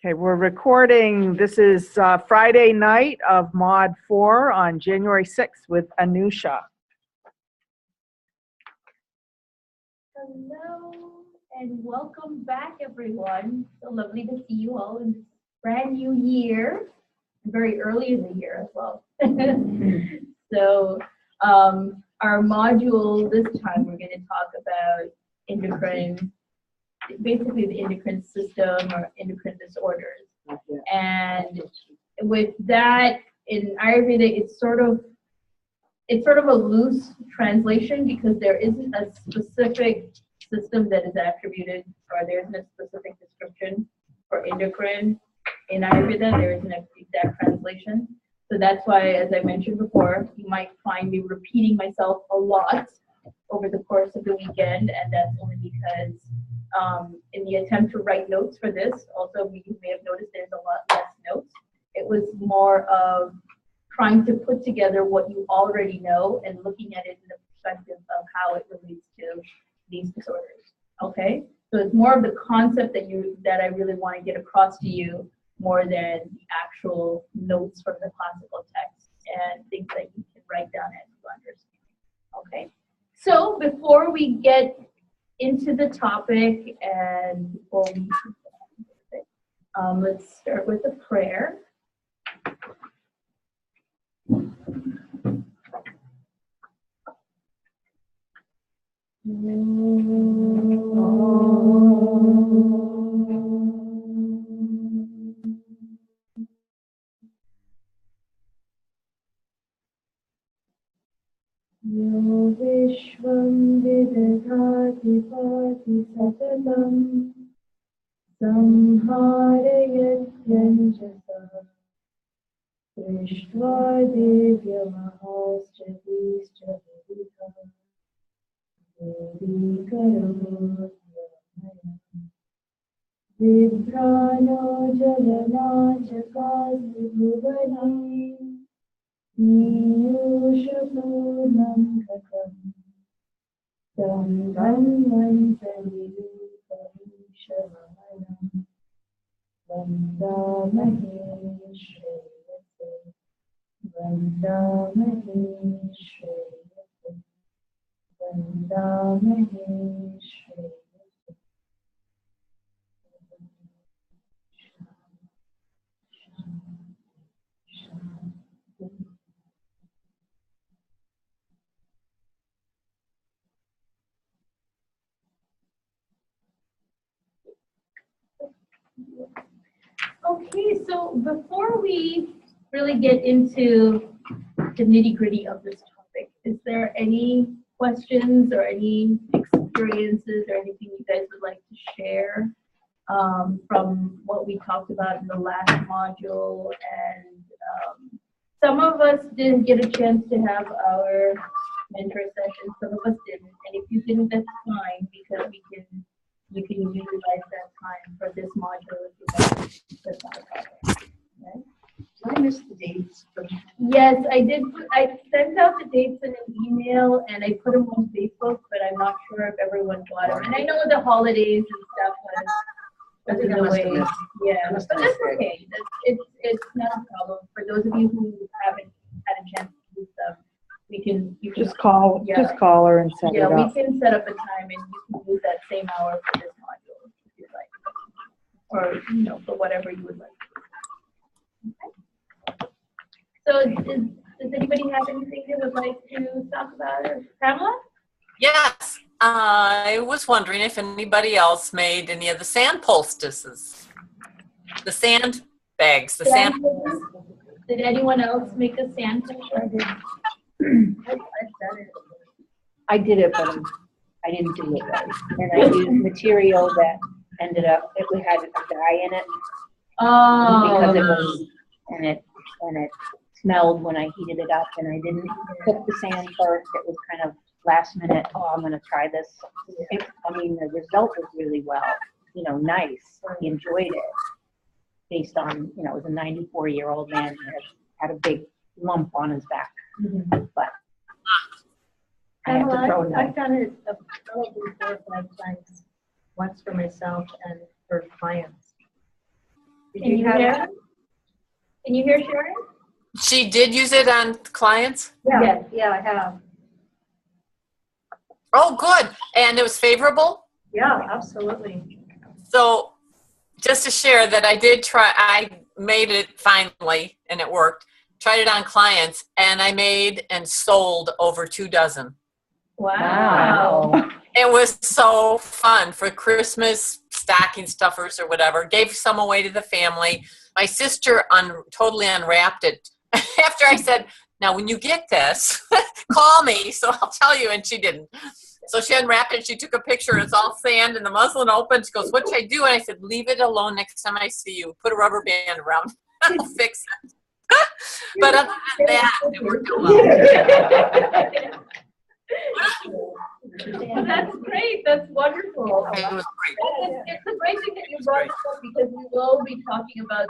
Okay, we're recording. This is Friday night of Mod 4 on January 6th with Anusha. Hello and welcome back, everyone. So lovely to see you all in this brand new year, very early in the year as well. So our module this time, we're going to talk about endocrine, basically the endocrine system or endocrine disorders. And with that, in Ayurveda, it's sort of a loose translation because there isn't a specific system that is attributed, or there isn't a specific description for endocrine in Ayurveda. There isn't an exact translation. So that's why, as I mentioned before, you might find me repeating myself a lot over the course of the weekend, and that's only because in the attempt to write notes for this, also you may have noticed there's a lot less notes. It was more of trying to put together what you already know and looking at it in the perspective of how it relates to these disorders. Okay, so it's more of the concept that I really want to get across to you more than the actual notes from the classical text and things that you can write down as you understand. Okay, so before we get into the topic and before we let's start with a prayer. Yo Vishvam Vidadhati Pati Satatam Samharayat Yanjasa Vishtva Devya Mahaschavischa Vidha Devi Karo Vibhrano Jalana Chakasi Bhuvanam Piyushapurnam Katam Tam Dhanvantari Parishamanam Vandamahe Shreyase Vandamahe Shreyase Vandamahe Shreyase. Okay, so before we really get into the nitty-gritty of this topic, is there any questions or any experiences or anything you guys would like to share from what we talked about in the last module? And some of us didn't get a chance to have our mentor session, some of us didn't, and if you didn't, that's fine, because you can utilize that time for this module if you want. That's not a problem. Okay? I missed the dates. Yes, I did. I sent out the dates in an email and I put them on Facebook, but I'm not sure if everyone got them. And I know the holidays and stuff was in the way. Yeah, but that's okay. It's not a problem. For those of you who haven't had a chance to use them, you can Just call her and set it up. Yeah, we can set up a time and you can use that same hour for this module if you'd like, or for whatever you would like. Okay. So does anybody have anything they would like to talk about? Or Pamela? Yes, I was wondering if anybody else made any of the sand poultices, the sand bags, the sand. Did anyone else make a sand poultice? I did it, but I didn't do it right. And I used material that ended up, it had a dye in it. Oh. Because it was, and it smelled when I heated it up, and I didn't cook the sand first. It was kind of last minute, I'm going to try this. The result was really well, nice. He enjoyed it based on, it was a 94-year-old man who had a big lump on his back. Mm-hmm. But I have to throw it. I've done it probably 4 or 5 times, once for myself and for clients. Can you hear? Can you hear Sharon? She did use it on clients? Yes. Yeah, I have. Oh, good. And it was favorable? Yeah, absolutely. So just to share that I did try, I made it finally and it worked. Tried it on clients and I made and sold over 2 dozen. Wow. It was so fun for Christmas stocking stuffers or whatever. Gave some away to the family. My sister totally unwrapped it after I said, now when you get this, call me so I'll tell you, and she didn't. So she unwrapped it. She took a picture. It's all sand and the muslin open. She goes, what should I do? And I said, leave it alone next time I see you. Put a rubber band around. I'll fix it. But other than that, it worked out well. Well, that's great. That's wonderful. It was great. It's a great thing that you brought this up because we will be talking about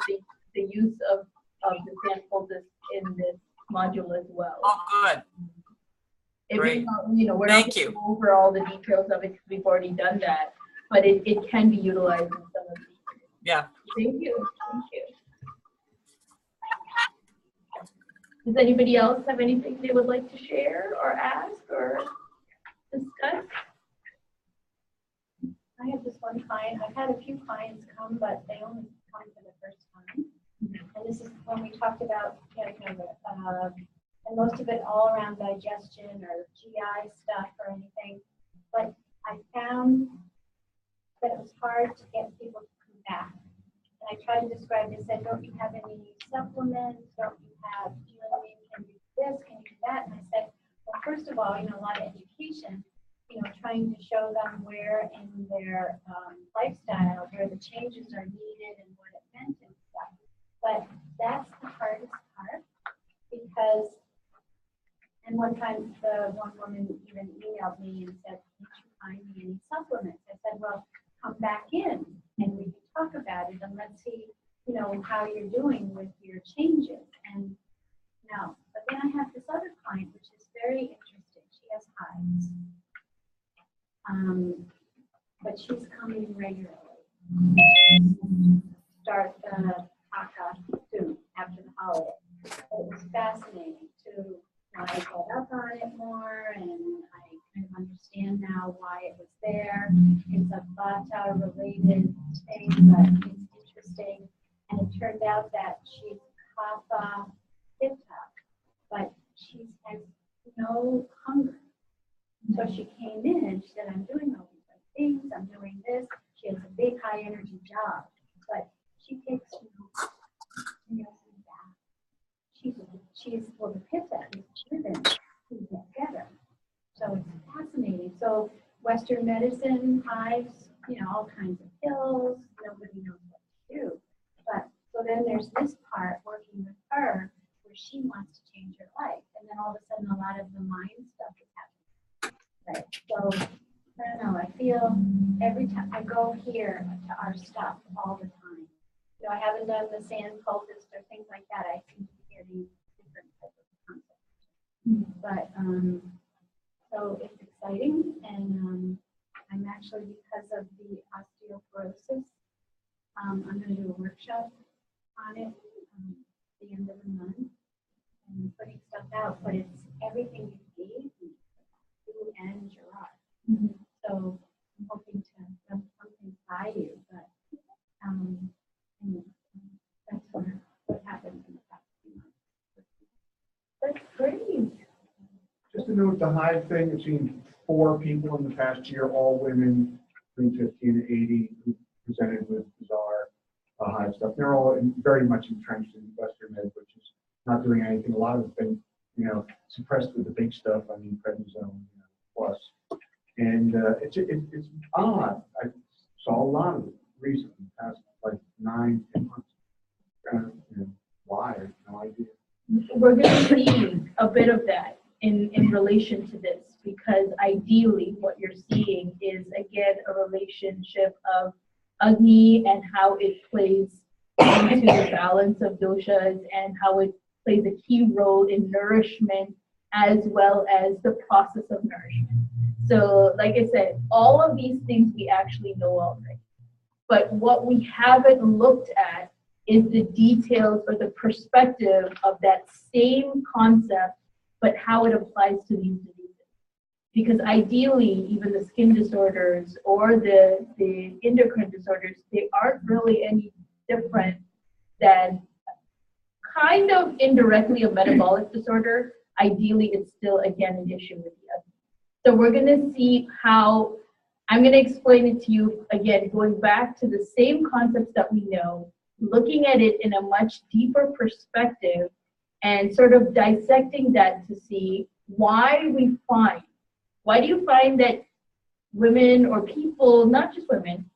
the use of the sand poultice in this module as well. Oh, good. Great. We're not going to go over all the details of it because we've already done that, but it can be utilized in some of these. Yeah. Thank you. Thank you. Does anybody else have anything they would like to share or ask or discuss? I have this one client. I've had a few clients come, but they only come for the first time. And this is when we talked about, and most of it all around digestion or GI stuff or anything. But I found that it was hard to get people to come back. And I tried to describe it. I said, don't you have any supplements? Don't you have, do you know what I mean? Can you do this? Can you do that? And I said, well, first of all, a lot of education, trying to show them where in their lifestyle, where the changes are needed and what it meant and stuff. But that's the hardest part because, and one time the one woman even emailed me and said, can't you find me any supplements? I said, well, come back in and we can talk about it and let's see, how you're doing with your changes. And no, but then I have this other client, which is very interesting. She has hives. But she's coming regularly. Start the haka soon after the holiday. It was fascinating to get up on it more, and I kind of understand now why it was there. It's a Vata related thing, but it's interesting. And it turned out that she's Kapha Pitta, but she has no hunger. So she came in and she said, I'm doing all these things, I'm doing this. She has a big high energy job, but she takes no bath. She's well, the pitta is driven to get better. So it's fascinating. So Western medicine, hives, all kinds of pills, nobody knows what to do. But so then there's this part working with her where she wants to change her life. And then all of a sudden a lot of the mind stuff is happening. Right. So I don't know. I feel every time I go here to our stuff all the time. I haven't done the sand poultice or things like that. I seem to be getting different types of concepts. But so it's exciting, and I'm actually, because of the osteoporosis, I'm going to do a workshop on it at the end of the month and putting stuff out. But it's everything you gave me. And Gerard. So I'm hoping to run something by you, but that's what happened in the past few months. That's great. Just to note the hive thing, I've seen 4 people in the past year, all women between 50 and 80, who presented with bizarre hive stuff. They're all very much entrenched in Western med, which is not doing anything. A lot of the things, suppressed with the big stuff. I mean, prednisone. Plus, and it's odd. I saw a lot of it recently, past like 9, 10 months. Why? I have no idea. We're going to see a bit of that in relation to this, because ideally what you're seeing is, again, a relationship of Agni and how it plays into the balance of doshas and how it plays a key role in nourishment as well as the process of nourishment. So like I said, all of these things we actually know already. But what we haven't looked at is the details or the perspective of that same concept, but how it applies to these diseases. Because ideally, even the skin disorders or the endocrine disorders, they aren't really any different than kind of indirectly a metabolic disorder. Ideally, it's still, again, an issue with the other. So we're going to see how, I'm going to explain it to you, again, going back to the same concepts that we know, looking at it in a much deeper perspective, and sort of dissecting that to see why do you find that women or people, not just women,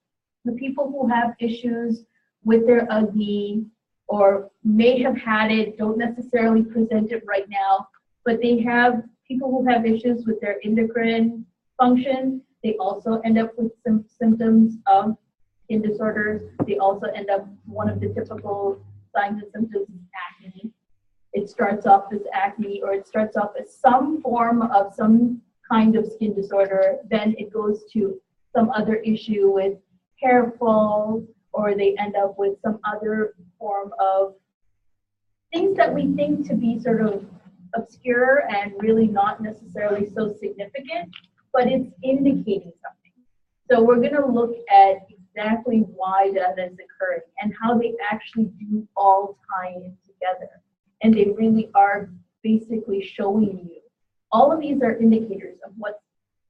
the people who have issues with their ugly or may have had it, don't necessarily present it right now, but they have people who have issues with their endocrine function, they also end up with some symptoms of skin disorders. They also end up, one of the typical signs and symptoms is acne. It starts off as acne, or it starts off as some form of some kind of skin disorder, then it goes to some other issue with hair fall, or they end up with some other form of things that we think to be sort of obscure and really not necessarily so significant, but it's indicating something. So we're going to look at exactly why that is occurring and how they actually do all tie in together. And they really are basically showing you. All of these are indicators of what's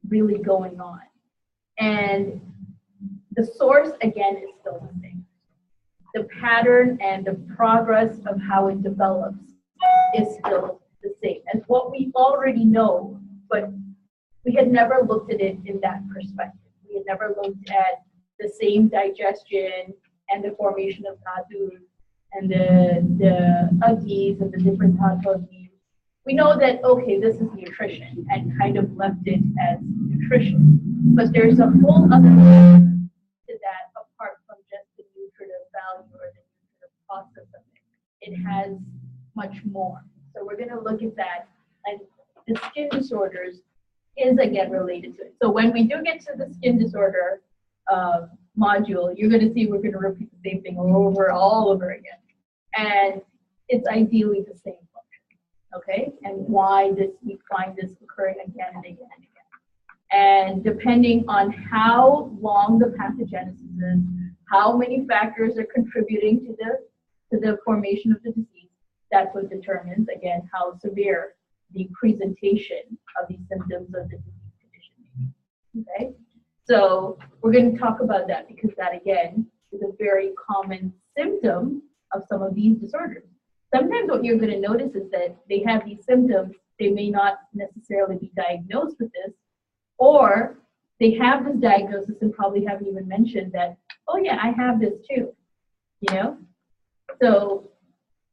really going on. And the source, again, is still the same. The pattern and the progress of how it develops is still the same as what we already know, but we had never looked at it in that perspective. We had never looked at the same digestion and the formation of dhatus and the agis and the different dhatu. We know that, okay, this is nutrition, and kind of left it as nutrition. But there's a whole other layer to that apart from just the nutritive value or the nutritive process of it. It has much more. So we're going to look at that. And the skin disorders is, again, related to it. So when we do get to the skin disorder module, you're going to see we're going to repeat the same thing all over again. And it's ideally the same function, okay? And why we find this occurring again and again and again. And depending on how long the pathogenesis is, how many factors are contributing to the formation of the disease, that's what determines, again, how severe the presentation of these symptoms of the disease condition may be, okay? So we're going to talk about that because that, again, is a very common symptom of some of these disorders. Sometimes what you're going to notice is that they have these symptoms, they may not necessarily be diagnosed with this, or they have this diagnosis and probably haven't even mentioned that, oh yeah, I have this too, you know? So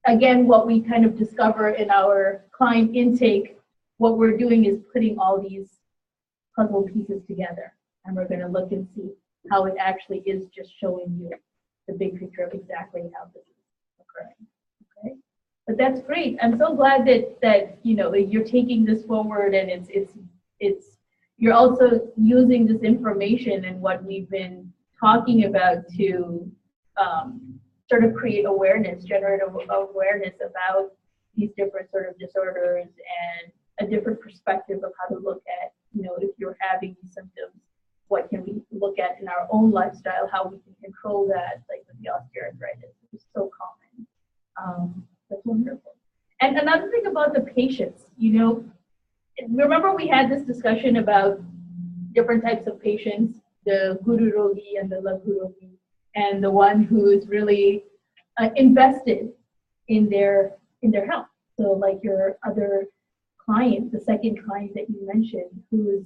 again, what we kind of discover in our client intake, what we're doing is putting all these puzzle pieces together. And we're going to look and see how it actually is just showing you the big picture of exactly how this is occurring. Okay, but that's great. I'm so glad that you know you're taking this forward, and it's you're also using this information and what we've been talking about to sort of create awareness, generate awareness about these different sort of disorders and a different perspective of how to look at, you know, if you're having these symptoms, what can we look at in our own lifestyle, how we can control that, like with the osteoarthritis, which is so common. That's wonderful. And another thing about the patients, you know, remember we had this discussion about different types of patients, the guru rogi and the laghu rogi, and the one who is really invested in their health. So like your other client, the second client that you mentioned, who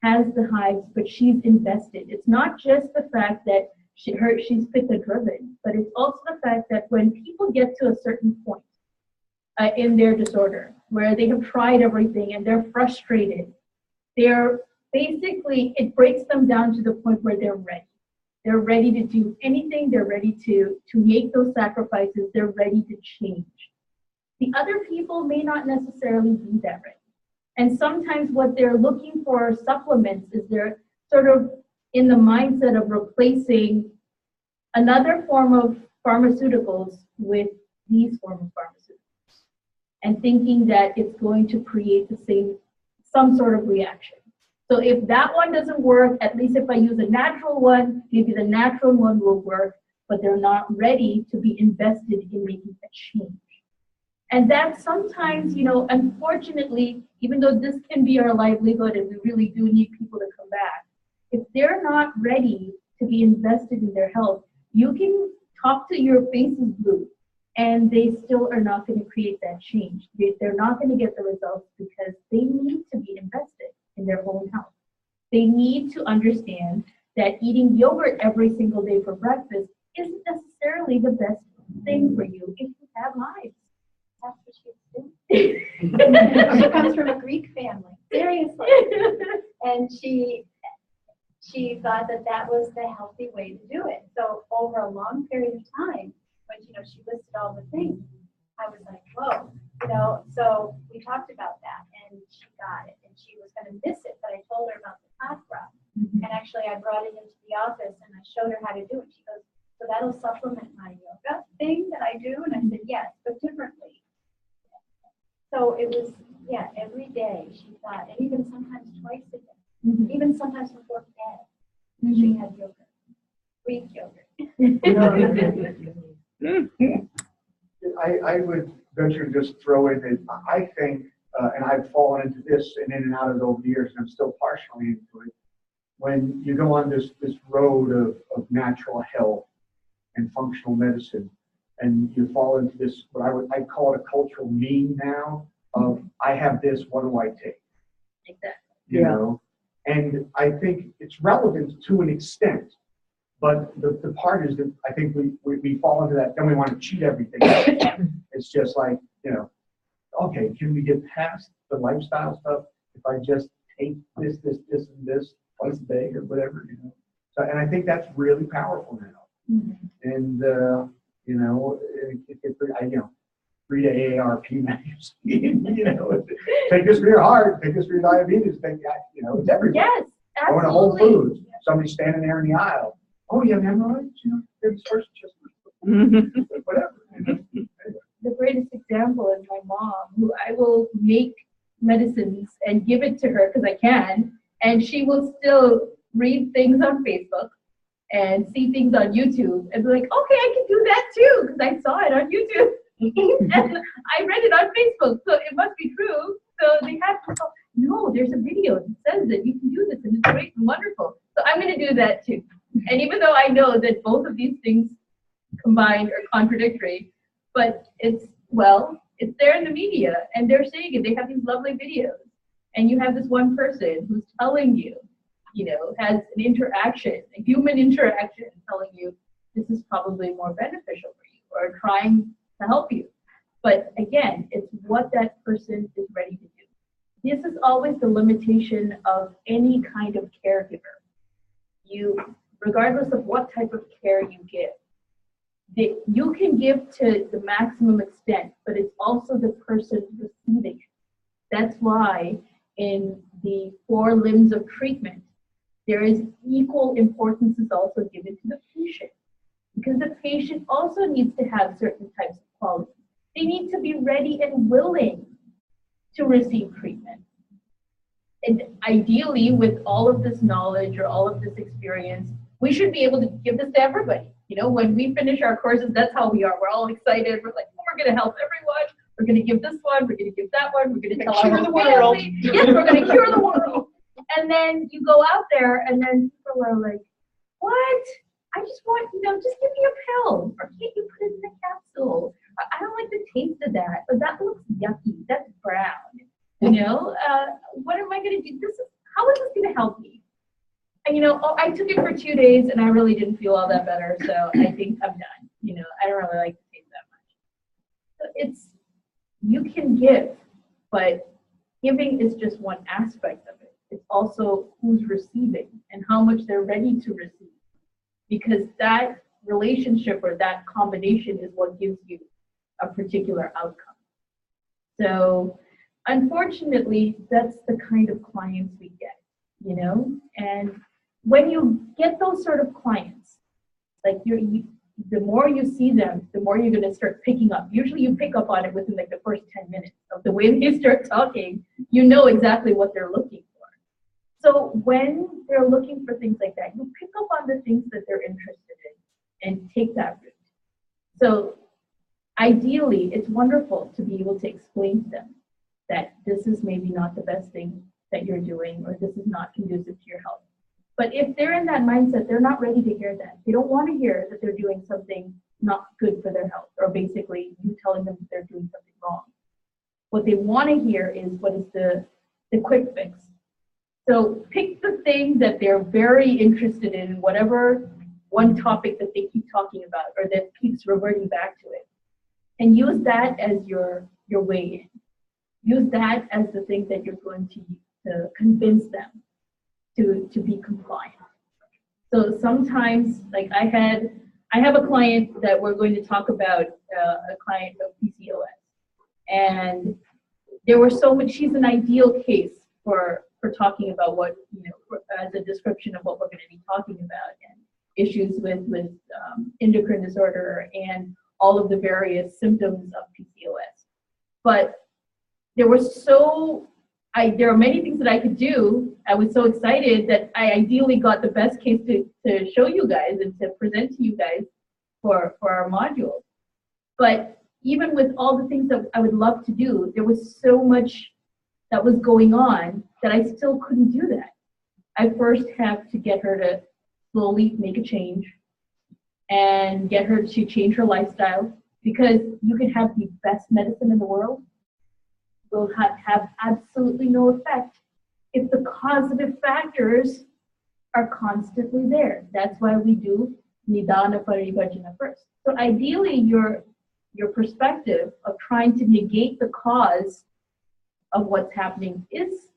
has the hives, but she's invested. It's not just the fact that she's pitta driven, but it's also the fact that when people get to a certain point in their disorder where they have tried everything and they're frustrated, they're basically, it breaks them down to the point where they're ready. They're ready to do anything. They're ready to make those sacrifices. They're ready to change. The other people may not necessarily be that ready. And sometimes what they're looking for supplements is they're sort of in the mindset of replacing another form of pharmaceuticals with these forms of pharmaceuticals and thinking that it's going to create some sort of reaction. So if that one doesn't work, at least if I use a natural one, maybe the natural one will work, but they're not ready to be invested in making a change. And that sometimes, unfortunately, even though this can be our livelihood and we really do need people to come back, if they're not ready to be invested in their health, you can talk to your faces blue and they still are not going to create that change. They're not going to get the results because they need to be invested in their own health. They need to understand that eating yogurt every single day for breakfast isn't necessarily the best thing for you if you have hives. That's what she's doing. She comes from a Greek family, seriously. And she thought that was the healthy way to do it. So over a long period of time, when she listed all the things, I was like, whoa, so we talked about that and she got it and she was going to miss it, but I told her about the hot broth. And actually I brought it into the office and I showed her how to do it. She goes, so that'll supplement my yoga thing that I do? And I said, yes, but differently. So it was, every day she thought, and even sometimes twice a day, even sometimes before bed, she had yogurt, Greek yogurt. I would venture to just throw in that I think, and I've fallen into this and in and out of it over the years, and I'm still partially into it, when you go on this road of natural health and functional medicine, and you fall into this, I call it a cultural meme now, of I have this, what do I take? Exactly. And I think it's relevant to an extent, but the part is that I think we fall into that, then we want to cheat everything. It's just like, okay, can we get past the lifestyle stuff if I just take this, and this twice a day or whatever, So, and I think that's really powerful now. And, read AARP magazine, take this for your heart, take this for your diabetes, it's everywhere. Yes, absolutely. Going to Whole Foods, somebody standing there in the aisle. Oh, you have hemorrhoids? There's first just whatever. The greatest example is my mom, who I will make medicines and give it to her because I can, and she will still read things on Facebook and see things on YouTube and be like, okay, I can do that too because I saw it on YouTube. And I read it on Facebook, so it must be true. So they have to go, no, there's a video that says that you can do this and it's great and wonderful. So I'm going to do that too. And even though I know that both of these things combined are contradictory, but it's there in the media and they're saying it. They have these lovely videos. And you have this one person who's telling you, has an interaction, a human interaction, telling you this is probably more beneficial for you or trying to help you. But again, it's what that person is ready to do. This is always the limitation of any kind of caregiver. Regardless of what type of care you give, you can give to the maximum extent, but it's also the person receiving it. That's why in the 4 limbs of treatment, there is equal importance is also given to the patient, because the patient also needs to have certain types of qualities. They need to be ready and willing to receive treatment. And ideally, with all of this knowledge or all of this experience, we should be able to give this to everybody. When we finish our courses, that's how we are. We're all excited. We're like, oh, we're going to help everyone. We're going to give this one. We're going to give that one. We're going to tell our whole family. Yes, we're going to cure the world. And then you go out there, and then people are like, what? I just want, just give me a pill. Or can't you put it in a capsule? I don't like the taste of that. But that looks yucky. That's brown. What am I going to do? How is this going to help me? And, I took it for 2 days, and I really didn't feel all that better. So I think I'm done. I don't really like the taste that much. So you can give, but giving is just one aspect of it. It's also who's receiving and how much they're ready to receive. Because that relationship or that combination is what gives you a particular outcome. So unfortunately, that's the kind of clients we get, and when you get those sort of clients, like you the more you see them, the more you're going to start picking up. Usually you pick up on it within like the first 10 minutes of the way they start talking. You know exactly what they're looking for. So when they're looking for things like that, you pick up on the things that they're interested in and take that route. So ideally, it's wonderful to be able to explain to them that this is maybe not the best thing that you're doing, or this is not conducive to your health. But if they're in that mindset, they're not ready to hear that. They don't want to hear that they're doing something not good for their health, or basically you telling them that they're doing something wrong. What they want to hear is what is the quick fix. So pick the thing that they're very interested in, whatever one topic that they keep talking about or that keeps reverting back to it, and use that as your way in. Use that as the thing that you're going to convince them to be compliant. So sometimes, like I have a client that we're going to talk about, a client of PCOS, and there were so much. She's an ideal case for talking about what, as a description of what we're going to be talking about, and issues with endocrine disorder and all of the various symptoms of PCOS. But there are many things that I could do. I was so excited that I ideally got the best case to show you guys and to present to you guys for our module. But even with all the things that I would love to do, there was so much that was going on that I still couldn't do that. I first have to get her to slowly make a change and get her to change her lifestyle, because you can have the best medicine in the world, will have absolutely no effect if the causative factors are constantly there. That's why we do Nidana Paribhajana first. So ideally, your perspective of trying to negate the cause of what's happening is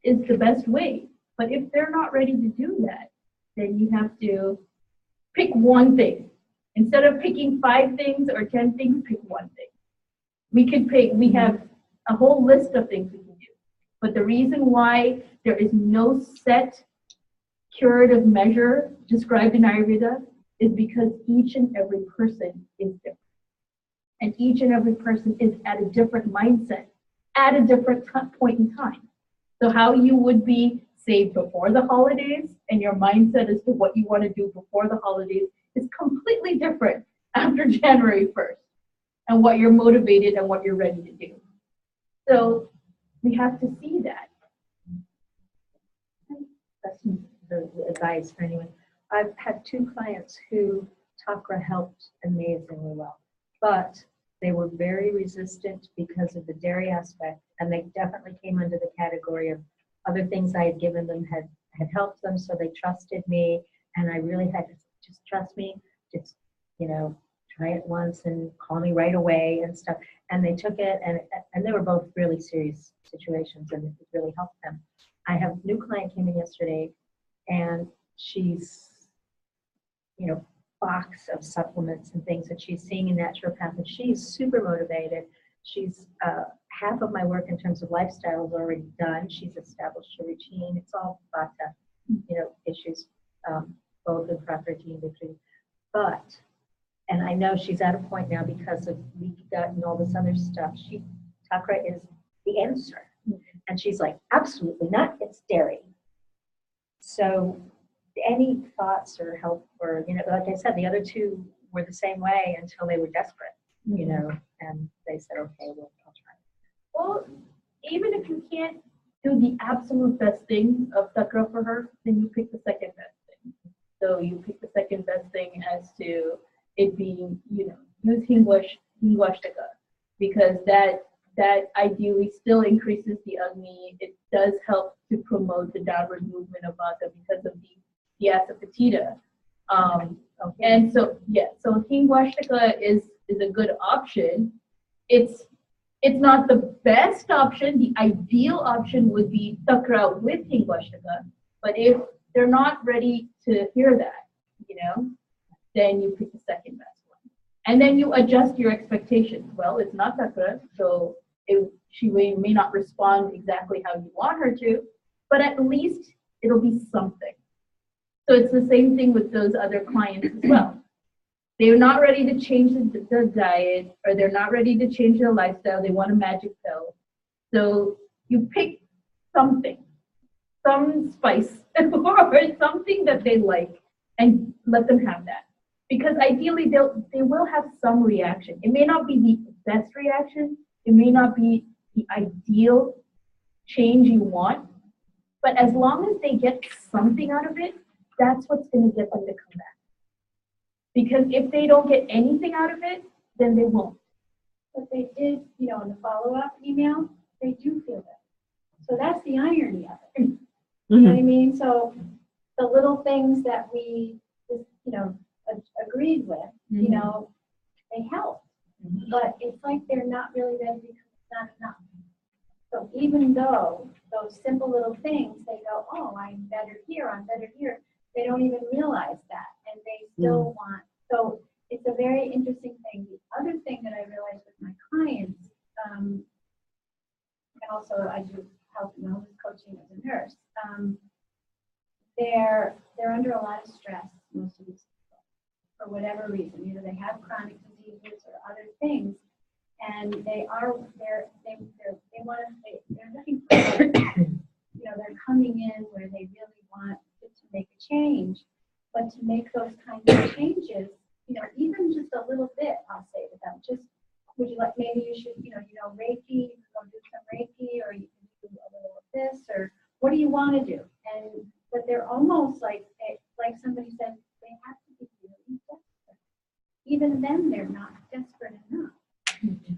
the best way. But if they're not ready to do that, then you have to pick one thing. Instead of picking 5 things or 10 things, pick one thing. We have a whole list of things we can do. But the reason why there is no set curative measure described in Ayurveda is because each and every person is different. And each and every person is at a different mindset at a different point in time. So how you would be, say, before the holidays, and your mindset as to what you want to do before the holidays is completely different after January 1st, and what you're motivated and what you're ready to do. So we have to see that. That's the advice for anyone. I've had 2 clients who chakra helped amazingly well, but they were very resistant because of the dairy aspect, and they definitely came under the category of other things I had given them had helped them, so they trusted me, and I really had to just trust me, just, try it once and call me right away and stuff. And they took it, and they were both really serious situations, and it really helped them. I have a new client came in yesterday, and she's, box of supplements and things that she's seeing in naturopath, and she's super motivated. She's half of my work in terms of lifestyle is already done. She's established a routine. It's all vata, issues, both in Prakriti and Vikri. But, and I know she's at a point now because of leaky gut and all this other stuff. Chakra is the answer. And she's like, absolutely not, it's dairy. So any thoughts or help, or, like I said, the other 2 were the same way until they were desperate, and they said, okay, well, I'll try. Well, even if you can't do the absolute best thing of chakra for her, then you pick the second best thing. So you pick the second best thing as to it being, use Hingwashtaka, because that ideally still increases the Agni. It does help to promote the downward movement of Vata because of the Asapatita. And so Hingwashtaka is a good option. It's not the best option. The ideal option would be chakra with Hingwashtaka. But if they're not ready to hear that, then you pick the second best one. And then you adjust your expectations. Well, it's not chakra, so she may not respond exactly how you want her to, but at least it'll be something. So it's the same thing with those other clients as well. They're not ready to change the diet, or they're not ready to change their lifestyle. They want a magic pill. So you pick something, some spice, or something that they like, and let them have that. Because ideally, they will have some reaction. It may not be the best reaction. It may not be the ideal change you want. But as long as they get something out of it, that's what's going to get them to come back. Because if they don't get anything out of it, then they won't. But they did, in the follow-up email, they do feel better. So that's the irony of it. You know what I mean? So the little things that we just, agreed with, they help. But it's like they're not really ready because it's not enough. So even though those simple little things, they go, oh, I'm better here, they don't even realize that. And they still want, so it's a very interesting thing. The other thing that I realized with my clients, and also I do health and wellness coaching as a nurse, they're under a lot of stress, most of these people, for whatever reason. Either they have chronic diseases or other things, and they're looking for, they're coming in where they really want to make a change, but to make those kinds of changes, even just a little bit, I'll say to them, just, would you like, maybe you should, Reiki, you can go do some Reiki, or you can do a little of this, or what do you want to do? But they're almost like somebody said, they have to be really desperate. Even then, they're not desperate enough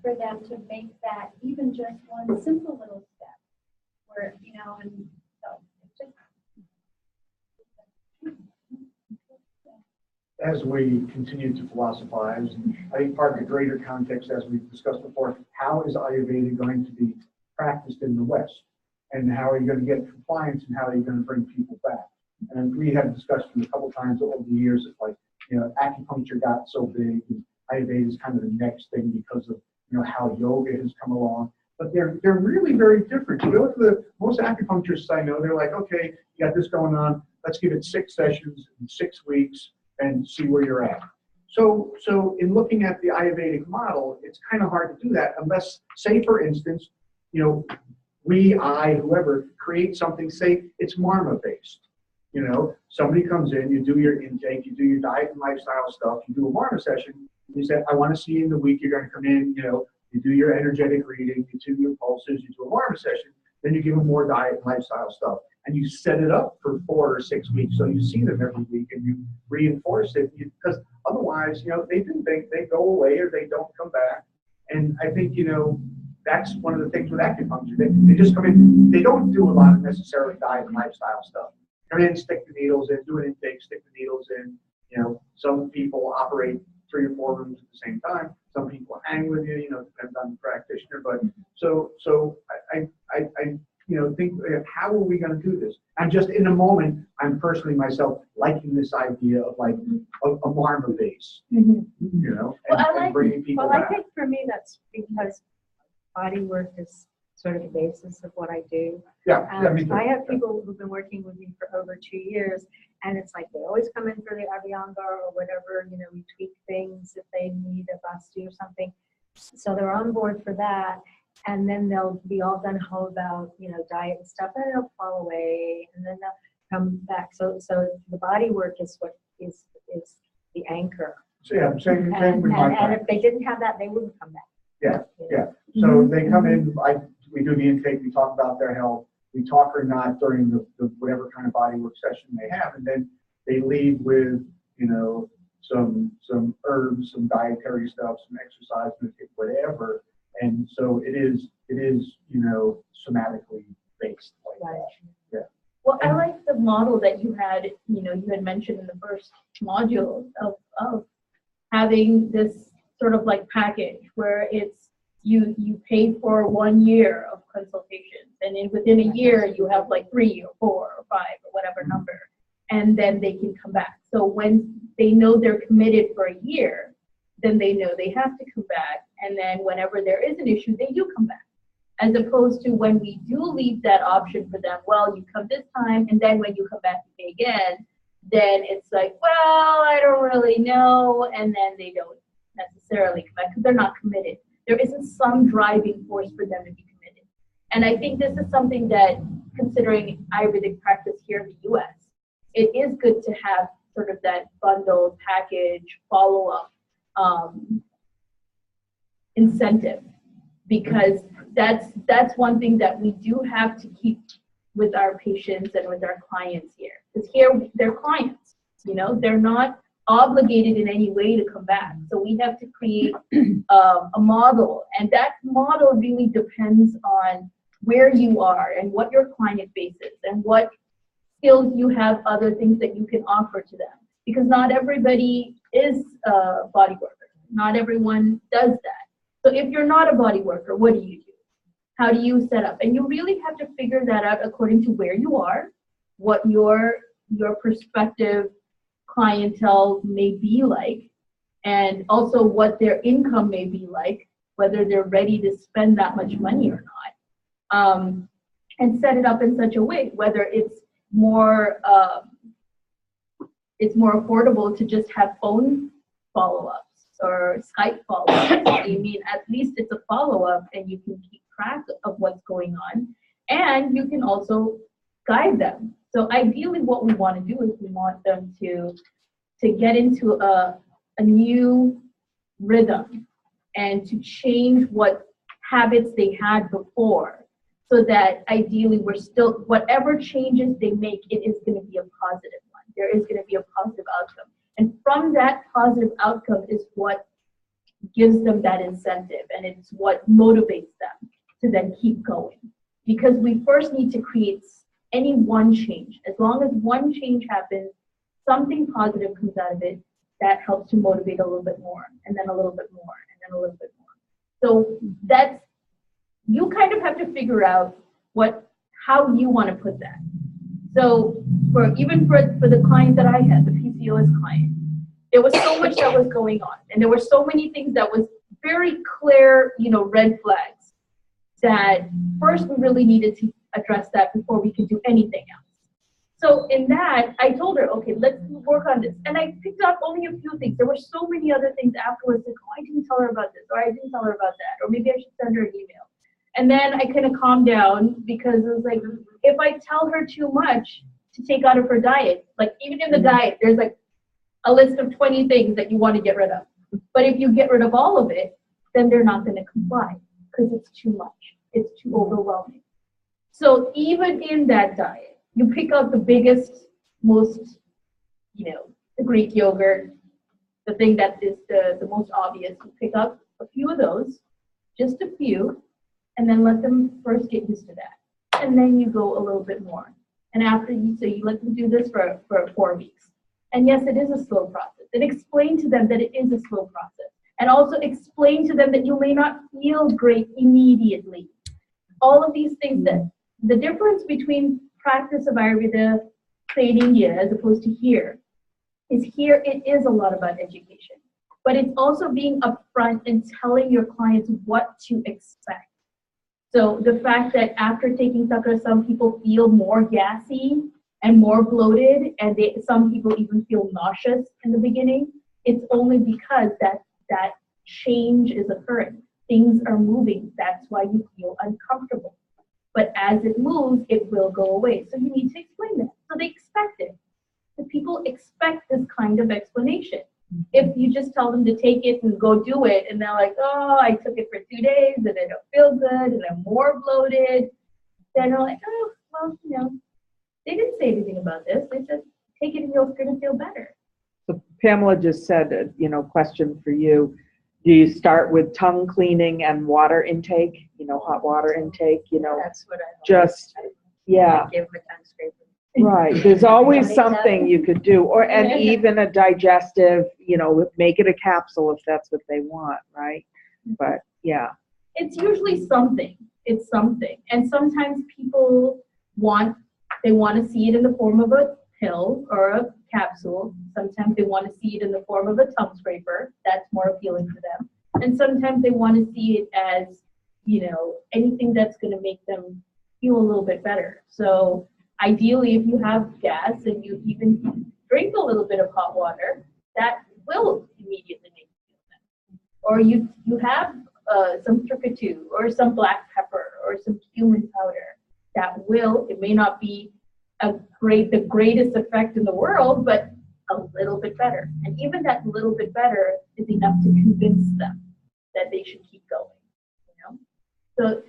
for them to make that, even just one simple little step, where, and so it's just. As we continue to philosophize, and I think part of the greater context, as we've discussed before, how is Ayurveda going to be practiced in the West? And how are you going to get compliance, and how are you going to bring people back? And we have discussed a couple times over the years, it's like, acupuncture got so big, and Ayurveda is kind of the next thing because of, how yoga has come along. But they're really very different. You go to the most acupuncturists I know, they're like, okay, you got this going on, let's give it 6 sessions in 6 weeks and see where you're at. So in looking at the Ayurvedic model, it's kind of hard to do that unless, say for instance, whoever create something, say it's marma based. Somebody comes in, you do your intake, you do your diet and lifestyle stuff, you do a marma session, you say, I want to see you in the week, you're going to come in, you do your energetic reading, you do your pulses, you do a marma session, then you give them more diet and lifestyle stuff. And you set it up for 4 or 6 weeks, so you see them every week and you reinforce it, because otherwise, they go away or they don't come back. And I think, that's one of the things with acupuncture. They just come in, they don't do a lot of necessarily diet and lifestyle stuff. Come in, stick the needles in, do an intake, stick the needles in. Some people operate 3 or 4 rooms at the same time. Some people hang with you, depends on the practitioner. But so I think, how are we going to do this? And just in a moment, I'm personally myself liking this idea of like a marma base, and bringing people back. I think for me that's because body work is sort of the basis of what I do. I have people who've been working with me for over 2 years, and it's like they always come in for the Abhyanga or whatever, we tweak things if they need a basti or something. So they're on board for that. And then they'll be all gung-ho about, diet and stuff, and they'll fall away, and then they'll come back. So the body work is what is the anchor. So same with my and if they didn't have that, they wouldn't come back. Yeah. So they come in, we do the intake, we talk about their health, we talk or not during the whatever kind of body work session they have, and then they leave with, some herbs, some dietary stuff, some exercise, whatever. And so it is, somatically based like that. Yeah. Well, I like the model that you had mentioned in the first module of having this sort of like package where it's you pay for 1 year of consultations, and within a year you have like 3 or 4 or 5 or whatever number, and then they can come back. So when they know they're committed for a year, then they know they have to come back, and then whenever there is an issue, they do come back. As opposed to when we do leave that option for them, well, you come this time, and then when you come back, you pay again, then it's like, well, I don't really know, and then they don't necessarily come back because they're not committed. There isn't some driving force for them to be committed. And I think this is something that, considering Ayurvedic practice here in the U.S., it is good to have sort of that bundled package follow-up incentive, because that's one thing that we do have to keep with our patients and with our clients here. Because here they're clients, you know, they're not obligated in any way to come back. So we have to create a model, and that model really depends on where you are and what your client base is and what skills you have, other things that you can offer to them. Because not everybody is a body worker. Not everyone does that. So if you're not a body worker, what do you do? How do you set up? And you really have to figure that out according to where you are, what your prospective clientele may be like, and also what their income may be like, whether they're ready to spend that much money or not, and set it up in such a way whether it's more affordable to just have phone follow-ups or Skype follow-ups. I mean, at least it's a follow-up and you can keep track of what's going on, and you can also guide them. So ideally what we want to do is we want them to get into a new rhythm and to change what habits they had before, so that ideally we're still, whatever changes they make, it is going to be a positive one. There is going to be a positive outcome. And from that positive outcome is what gives them that incentive, and it's what motivates them to then keep going. Because we first need to create any one change. As long as one change happens, something positive comes out of it that helps to motivate a little bit more, and then a little bit more, and then a little bit more. So that's, you kind of have to figure out how you want to put that. So for the client that I had, the PCOS client, there was so much that was going on, and there were so many things that was very clear, red flags, that first we really needed to address that before we could do anything else. So in that, I told her, okay, let's work on this. And I picked up only a few things. There were so many other things afterwards, like, oh, I didn't tell her about this, or I didn't tell her about that, or maybe I should send her an email. And then I kind of calmed down, because it was like, if I tell her too much to take out of her diet, like even in the diet, there's like a list of 20 things that you want to get rid of. But if you get rid of all of it, then they're not going to comply, because it's too much. It's too overwhelming. So even in that diet, you pick out the biggest, most, the Greek yogurt, the thing that is the most obvious. You pick up a few of those, just a few, and then let them first get used to that. And then you go a little bit more. And after you let them do this for 4 weeks. And yes, it is a slow process. And explain to them that it is a slow process. And also explain to them that you may not feel great immediately. All of these things, that the difference between practice of Ayurveda, say in India, as opposed to here, is here it is a lot about education. But it's also being upfront and telling your clients what to expect. So the fact that after taking Sakra, some people feel more gassy and more bloated, and some people even feel nauseous in the beginning, it's only because that change is occurring. Things are moving. That's why you feel uncomfortable. But as it moves, it will go away. So you need to explain that. So they expect it. The people expect this kind of explanation. If you just tell them to take it and go do it, and they're like, oh, I took it for 2 days and I don't feel good and I'm more bloated, then they're like, oh, well, they didn't say anything about this. They said, take it and you're going to feel better. So Pamela just said, question for you. Do you start with tongue cleaning and water intake, hot water intake, That's what I just, yeah. I give them a tongue scraper. Right. There's always Make something you could do, and even a digestive, make it a capsule if that's what they want, right? But yeah. It's usually something. It's something. And sometimes people want to see it in the form of a pill or a capsule. Sometimes they want to see it in the form of a tongue scraper. That's more appealing for them. And sometimes they want to see it as, anything that's going to make them feel a little bit better. So ideally, if you have gas and you even drink a little bit of hot water, that will immediately make you feel better. Or you have some turkey or some black pepper or some cumin powder that will, it may not be the greatest effect in the world, but a little bit better. And even that little bit better is enough to convince them that they should keep going, you know? So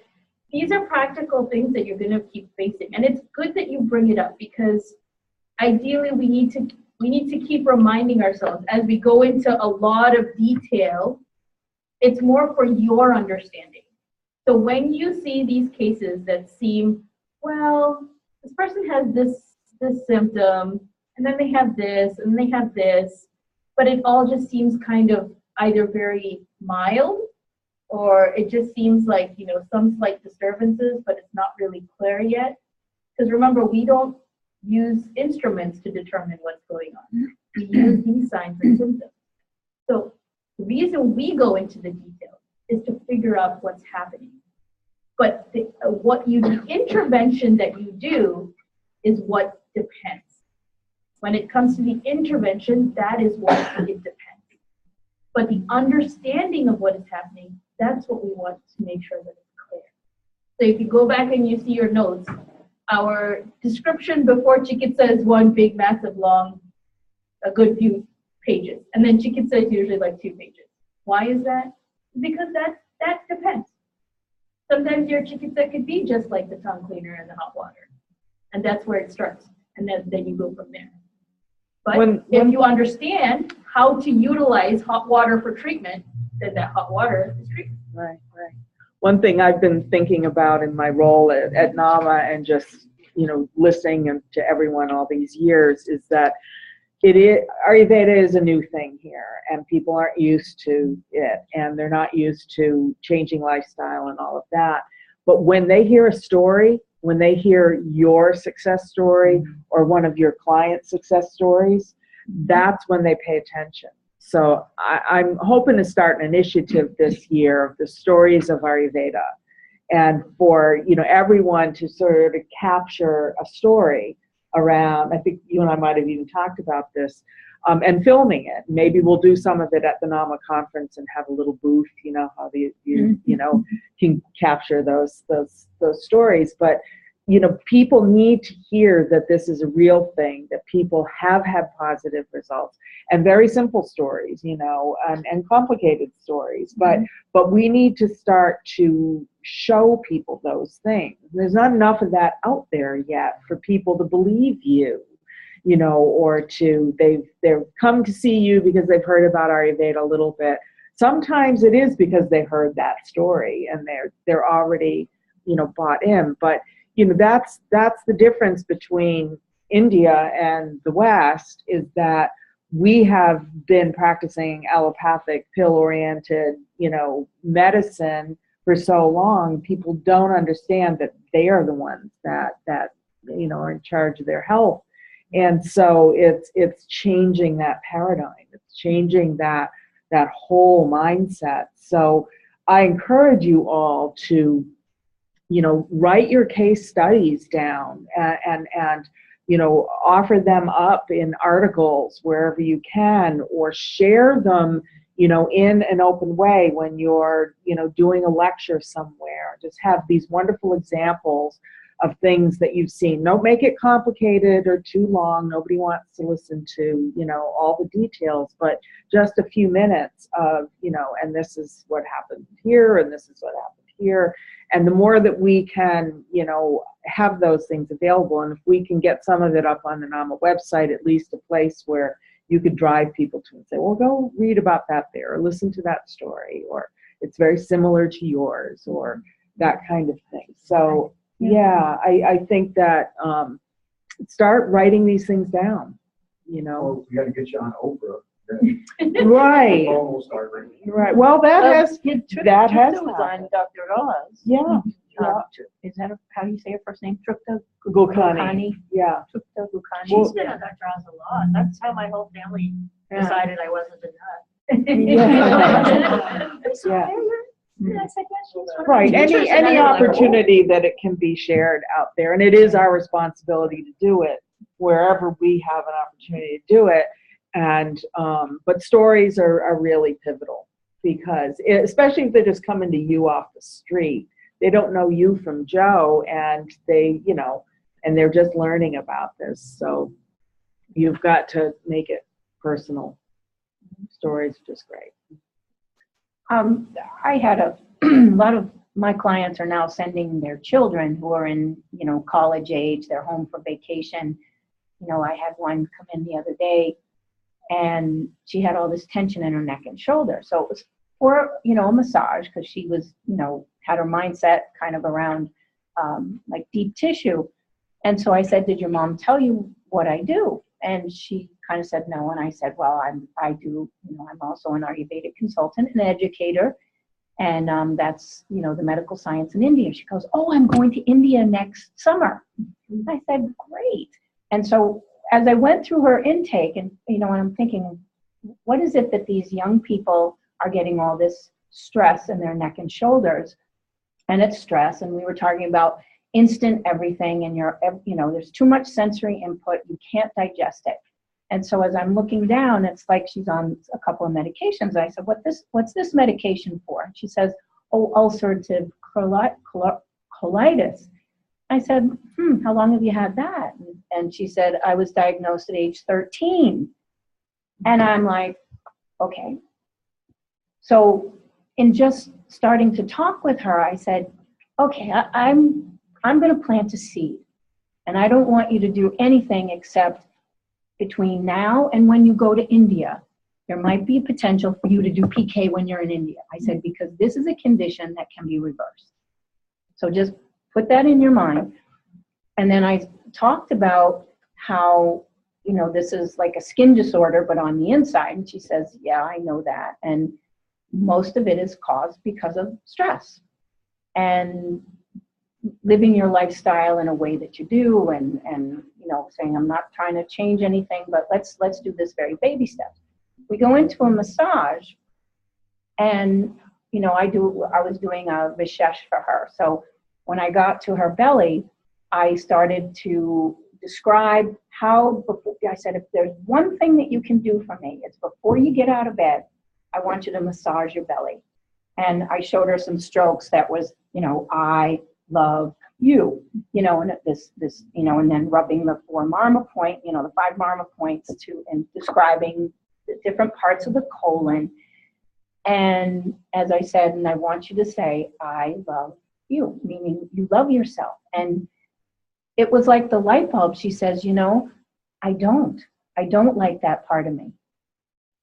these are practical things that you're going to keep facing. And it's good that you bring it up, because ideally we need to keep reminding ourselves as we go into a lot of detail. It's more for your understanding. So when you see these cases that seem, well, this person has this symptom, and then they have this, and they have this, but it all just seems kind of either very mild, or it just seems like, you know, some slight disturbances, but it's not really clear yet. Because remember, we don't use instruments to determine what's going on. We use these signs and symptoms. So the reason we go into the details is to figure out what's happening. But the intervention that you do is what depends. When it comes to the intervention, that is what it depends. But the understanding of what is happening, that's what we want to make sure that it's clear. So if you go back and you see your notes, our description before Chikitsa is one big, massive, long, a good few pages. And then Chikitsa is usually like 2 pages. Why is that? Because that depends. Sometimes your Chikitsa could be just like the tongue cleaner and the hot water. And that's where it starts. And then you go from there. But if you understand how to utilize hot water for treatment, then that hot water is treatment. Right. One thing I've been thinking about in my role at NAMA and just, you know, listening to everyone all these years is that Ayurveda is a new thing here, and people aren't used to it, and they're not used to changing lifestyle and all of that. But when they hear a story, when they hear your success story or one of your clients' success stories, that's when they pay attention. So I'm hoping to start an initiative this year of the stories of Ayurveda, and for, you know, everyone to sort of capture a story around, I think you and I might have even talked about this, and filming it. Maybe we'll do some of it at the NAMA conference and have a little booth, you know, how you know, can capture those stories. But, you know, people need to hear that this is a real thing, that people have had positive results, and very simple stories, you know, and complicated stories. But we need to start to show people those things. There's not enough of that out there yet for people to believe you know, or they've come to see you because they've heard about Ayurveda a little bit. Sometimes it is because they heard that story and they're already, you know, bought in. But, you know, that's the difference between India and the West, is that we have been practicing allopathic, pill-oriented, you know, medicine for so long. People don't understand that they are the ones that you know, are in charge of their health. And so it's changing that paradigm. It's changing that whole mindset. So I encourage you all to, you know, write your case studies down and you know, offer them up in articles wherever you can, or share them, you know, in an open way when you're, you know, doing a lecture somewhere. Just have these wonderful examples of things that you've seen. Don't make it complicated or too long. Nobody wants to listen to, you know, all the details, but just a few minutes of, you know, and this is what happened here, and this is what happened here. And the more that we can, you know, have those things available, and if we can get some of it up on the NAMA website, at least a place where you could drive people to and say, well, go read about that there, or listen to that story, or it's very similar to yours, or that kind of thing. So yeah, I think that start writing these things down, you know. Oh, we got to get you on Oprah. Right. We'll start ringing. Right. Well, that has was on happened. Dr. Oz. Yeah. Is that how you say her first name? Trupta Gulkhani. Yeah. Trupta Gulkhani. She's been on Dr. Oz a lot. That's how my whole family decided I wasn't a nut. Yeah. Yeah. I said, yes, she's one of the Right. teachers, and Any I was like, opportunity that it can be shared out there, and it is our responsibility to do it. wherever we have an opportunity to do it. And but stories are really pivotal, because especially if they're just coming to you off the street, they don't know you from Joe, and they, you know, and they're just learning about this. So you've got to make it personal. Stories are just great. I had a lot of my clients are now sending their children who are in, you know, college age, they're home for vacation. You know, I had one come in the other day and she had all this tension in her neck and shoulder. So it was for, you know, a massage, because she was, you know, had her mindset kind of around like deep tissue. And so I said, did your mom tell you what I do? And she kind of said no. And I said, well, I do, you know, I'm also an Ayurvedic consultant and educator. And that's, you know, the medical science in India. She goes, oh, I'm going to India next summer. I said, great. And so as I went through her intake, and, you know, I'm thinking, what is it that these young people are getting all this stress in their neck and shoulders? And it's stress. And we were talking about instant everything, and you know, there's too much sensory input. You can't digest it. And so as I'm looking down, it's like she's on a couple of medications. I said, what's this medication for? And she says, oh, ulcerative colitis. I said, how long have you had that? And she said, I was diagnosed at age 13. And I'm like, okay. So in just starting to talk with her, I said, okay, I'm going to plant a seed. And I don't want you to do anything except between now and when you go to India, there might be a potential for you to do PK when you're in India. I said, because this is a condition that can be reversed. So just put that in your mind. And then I talked about how, you know, this is like a skin disorder, but on the inside. And she says, yeah, I know that. And most of it is caused because of stress and living your lifestyle in a way that you do, and you know, saying, I'm not trying to change anything, but let's do this very baby steps. We go into a massage, and you know, I was doing a vishesh for her. So when I got to her belly, I started to describe how, I said, if there's one thing that you can do for me, it's before you get out of bed, I want you to massage your belly. And I showed her some strokes that was, you know, I love you, you know, and this, you know, and then rubbing the 4 marma point, you know, the 5 marma points and describing the different parts of the colon. And as I said, and I want you to say, I love you, meaning you love yourself. And it was like the light bulb. She says, you know, I don't like that part of me.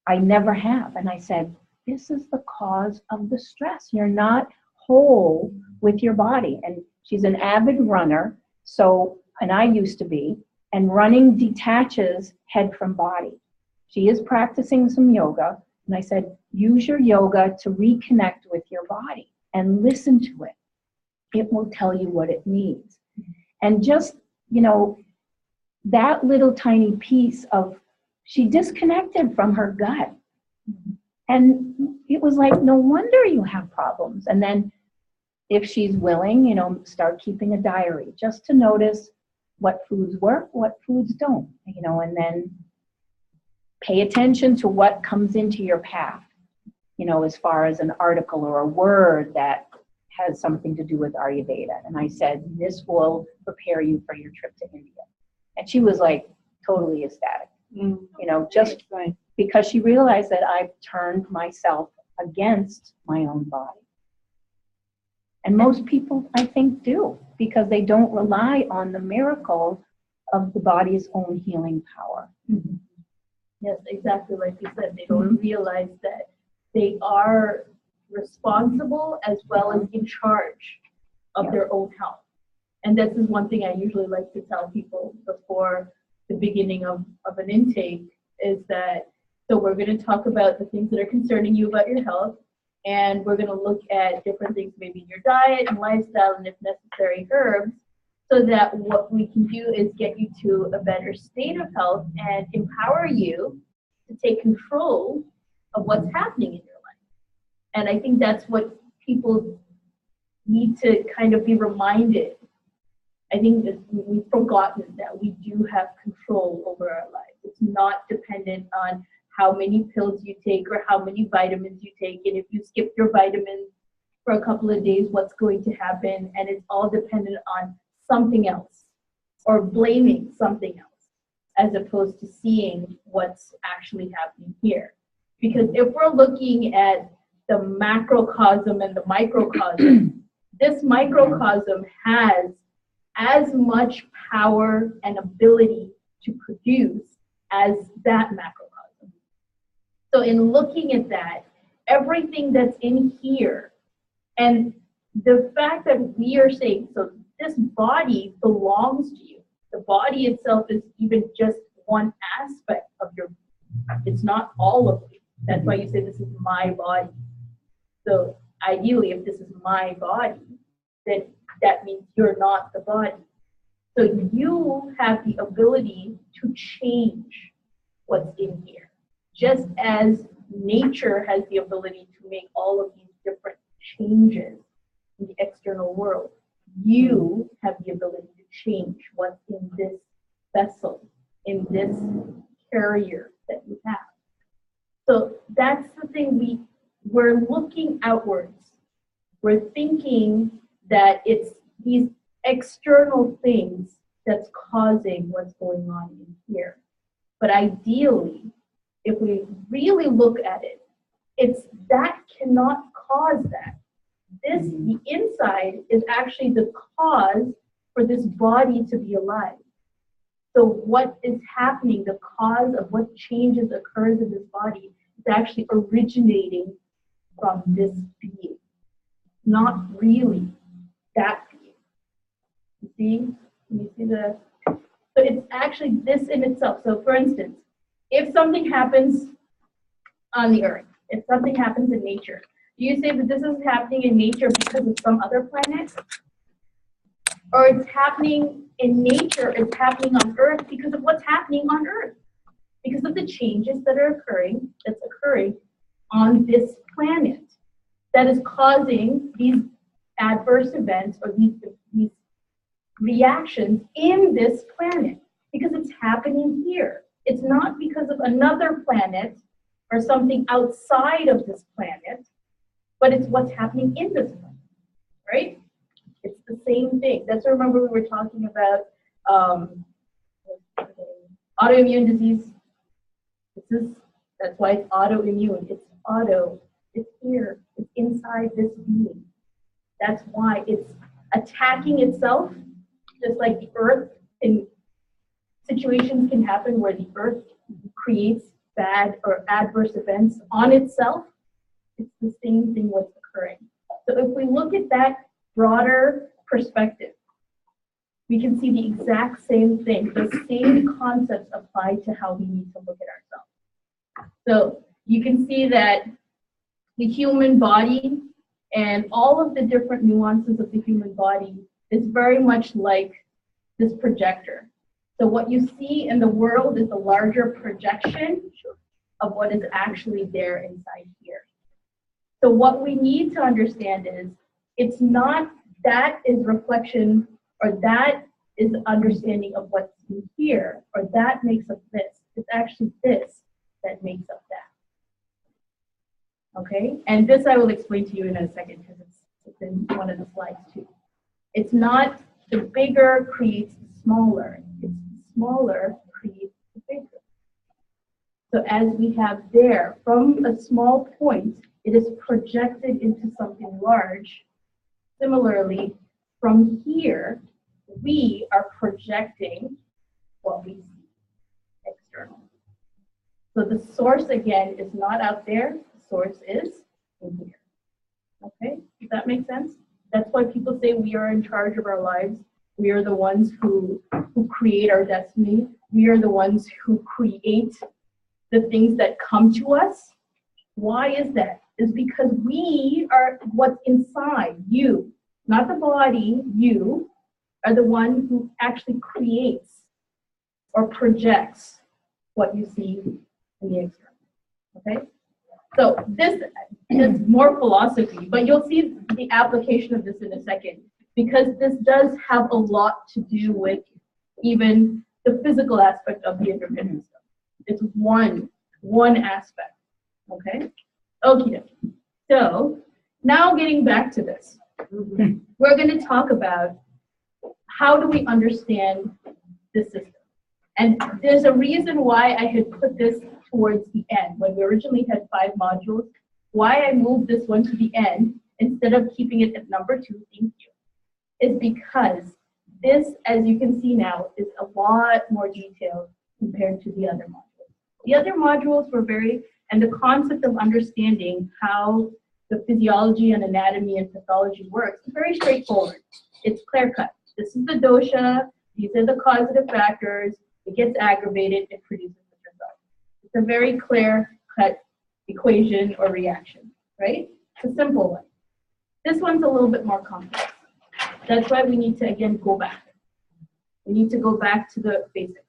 I never have. And I said, this is the cause of the stress. You're not whole with your body. And she's an avid runner. So, and I used to be, and running detaches head from body. She is practicing some yoga. And I said, use your yoga to reconnect with your body and listen to it. It will tell you what it needs. And just, you know, that little tiny piece of, she disconnected from her gut. And it was like, no wonder you have problems. And then if she's willing, you know, start keeping a diary just to notice what foods work, what foods don't, you know, and then pay attention to what comes into your path, you know, as far as an article or a word that has something to do with Ayurveda. And I said, this will prepare you for your trip to India. And she was like totally ecstatic, you know, just because she realized that I've turned myself against my own body. And most people, I think, do, because they don't rely on the miracle of the body's own healing power. Mm-hmm. Yes, exactly like you said. They don't realize that they are responsible as well as in charge of their own health. And this is one thing I usually like to tell people before the beginning of an intake, is that, so we're going to talk about the things that are concerning you about your health, and we're going to look at different things, maybe in your diet and lifestyle, and if necessary, herbs, so that what we can do is get you to a better state of health and empower you to take control of what's happening in your life. And I think that's what people need to kind of be reminded. I think that we've forgotten that we do have control over our lives. It's not dependent on how many pills you take or how many vitamins you take. And if you skip your vitamins for a couple of days, what's going to happen? And it's all dependent on something else or blaming something else as opposed to seeing what's actually happening here. Because if we're looking at the macrocosm and the microcosm, this microcosm has as much power and ability to produce as that macrocosm. So in looking at that, everything that's in here, and the fact that we are saying, so this body belongs to you. The body itself is even just one aspect of your, it's not all of you. That's why you say this is my body. So ideally, if this is my body, then that means you're not the body. So you have the ability to change what's in here, just as nature has the ability to make all of these different changes in the external world. You have the ability to change what's in this vessel, in this carrier that you have. So that's the thing, we're looking outwards. We're thinking that it's these external things that's causing what's going on in here. But ideally, if we really look at it, it's that cannot cause that. This, the inside, is actually the cause for this body to be alive. So what is happening, the cause of what changes occurs in this body is actually originating from this being, not really that being. You see? Can you see the? So it's actually this in itself. So for instance, if something happens on the earth, if something happens in nature, do you say that this is happening in nature because of some other planet? Or it's happening in nature, it's happening on earth because of what's happening on earth? Because of the changes that are occurring, that's occurring on this planet that is causing these adverse events or these reactions in this planet, because it's happening here. It's not because of another planet or something outside of this planet, but it's what's happening in this planet, right? It's the same thing. That's what, remember we were talking about autoimmune disease. That's why it's autoimmune. It's auto. It's here. It's inside this being. That's why it's attacking itself, just like the earth. And situations can happen where the earth creates bad or adverse events on itself. It's the same thing what's occurring. So if we look at that broader perspective, we can see the exact same thing. The same concepts apply to how we need to look at ourselves. So you can see that the human body and all of the different nuances of the human body is very much like this projector. So what you see in the world is a larger projection of what is actually there inside here. So what we need to understand is it's not that is reflection or that is understanding of what's in here or that makes up this. It's actually this that makes up that. Okay? And this I will explain to you in a second because it's in one of the slides too. It's not the bigger creates the smaller. It's the smaller creates the bigger. So as we have there, from a small point, it is projected into something large. Similarly, from here, we are projecting what we see external. So the source, again, is not out there. The source is in here. Okay? Does that make sense? That's why people say we are in charge of our lives. We are the ones who create our destiny. We are the ones who create the things that come to us. Why is that? It's because we are what's inside you, not the body. You are the one who actually creates or projects what you see in the external. Okay? So this is more philosophy, but you'll see the application of this in a second. because this does have a lot to do with even the physical aspect of the endocrine system. It's one aspect, okay? Okay, so now getting back to this, we're going to talk about how do we understand the system. And there's a reason why I had put this towards the end. When we originally had 5 modules, why I moved this one to the end instead of keeping it at number 2, thank you, is because this, as you can see now, is a lot more detailed compared to the other modules. The other modules were and the concept of understanding how the physiology and anatomy and pathology works is very straightforward. It's clear-cut. This is the dosha, these are the causative factors, it gets aggravated, it produces the result. It's a very clear-cut equation or reaction, right? It's a simple one. This one's a little bit more complex. That's why we need to, again, go back. We need to go back to the basics.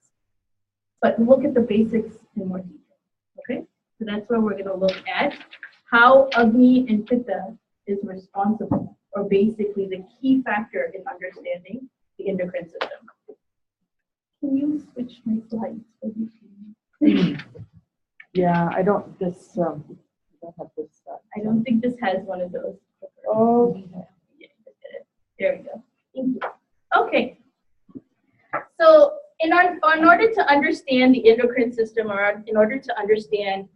But look at the basics in more detail, okay? So that's where we're going to look at how Agni and Pitta is responsible, or basically the key factor in understanding the endocrine system. Can you switch my slides for me? Yeah, I don't have this. I don't think this has one of those. Oh. There we go. Thank you. Okay. So in order to understand the endocrine system, or in order to understand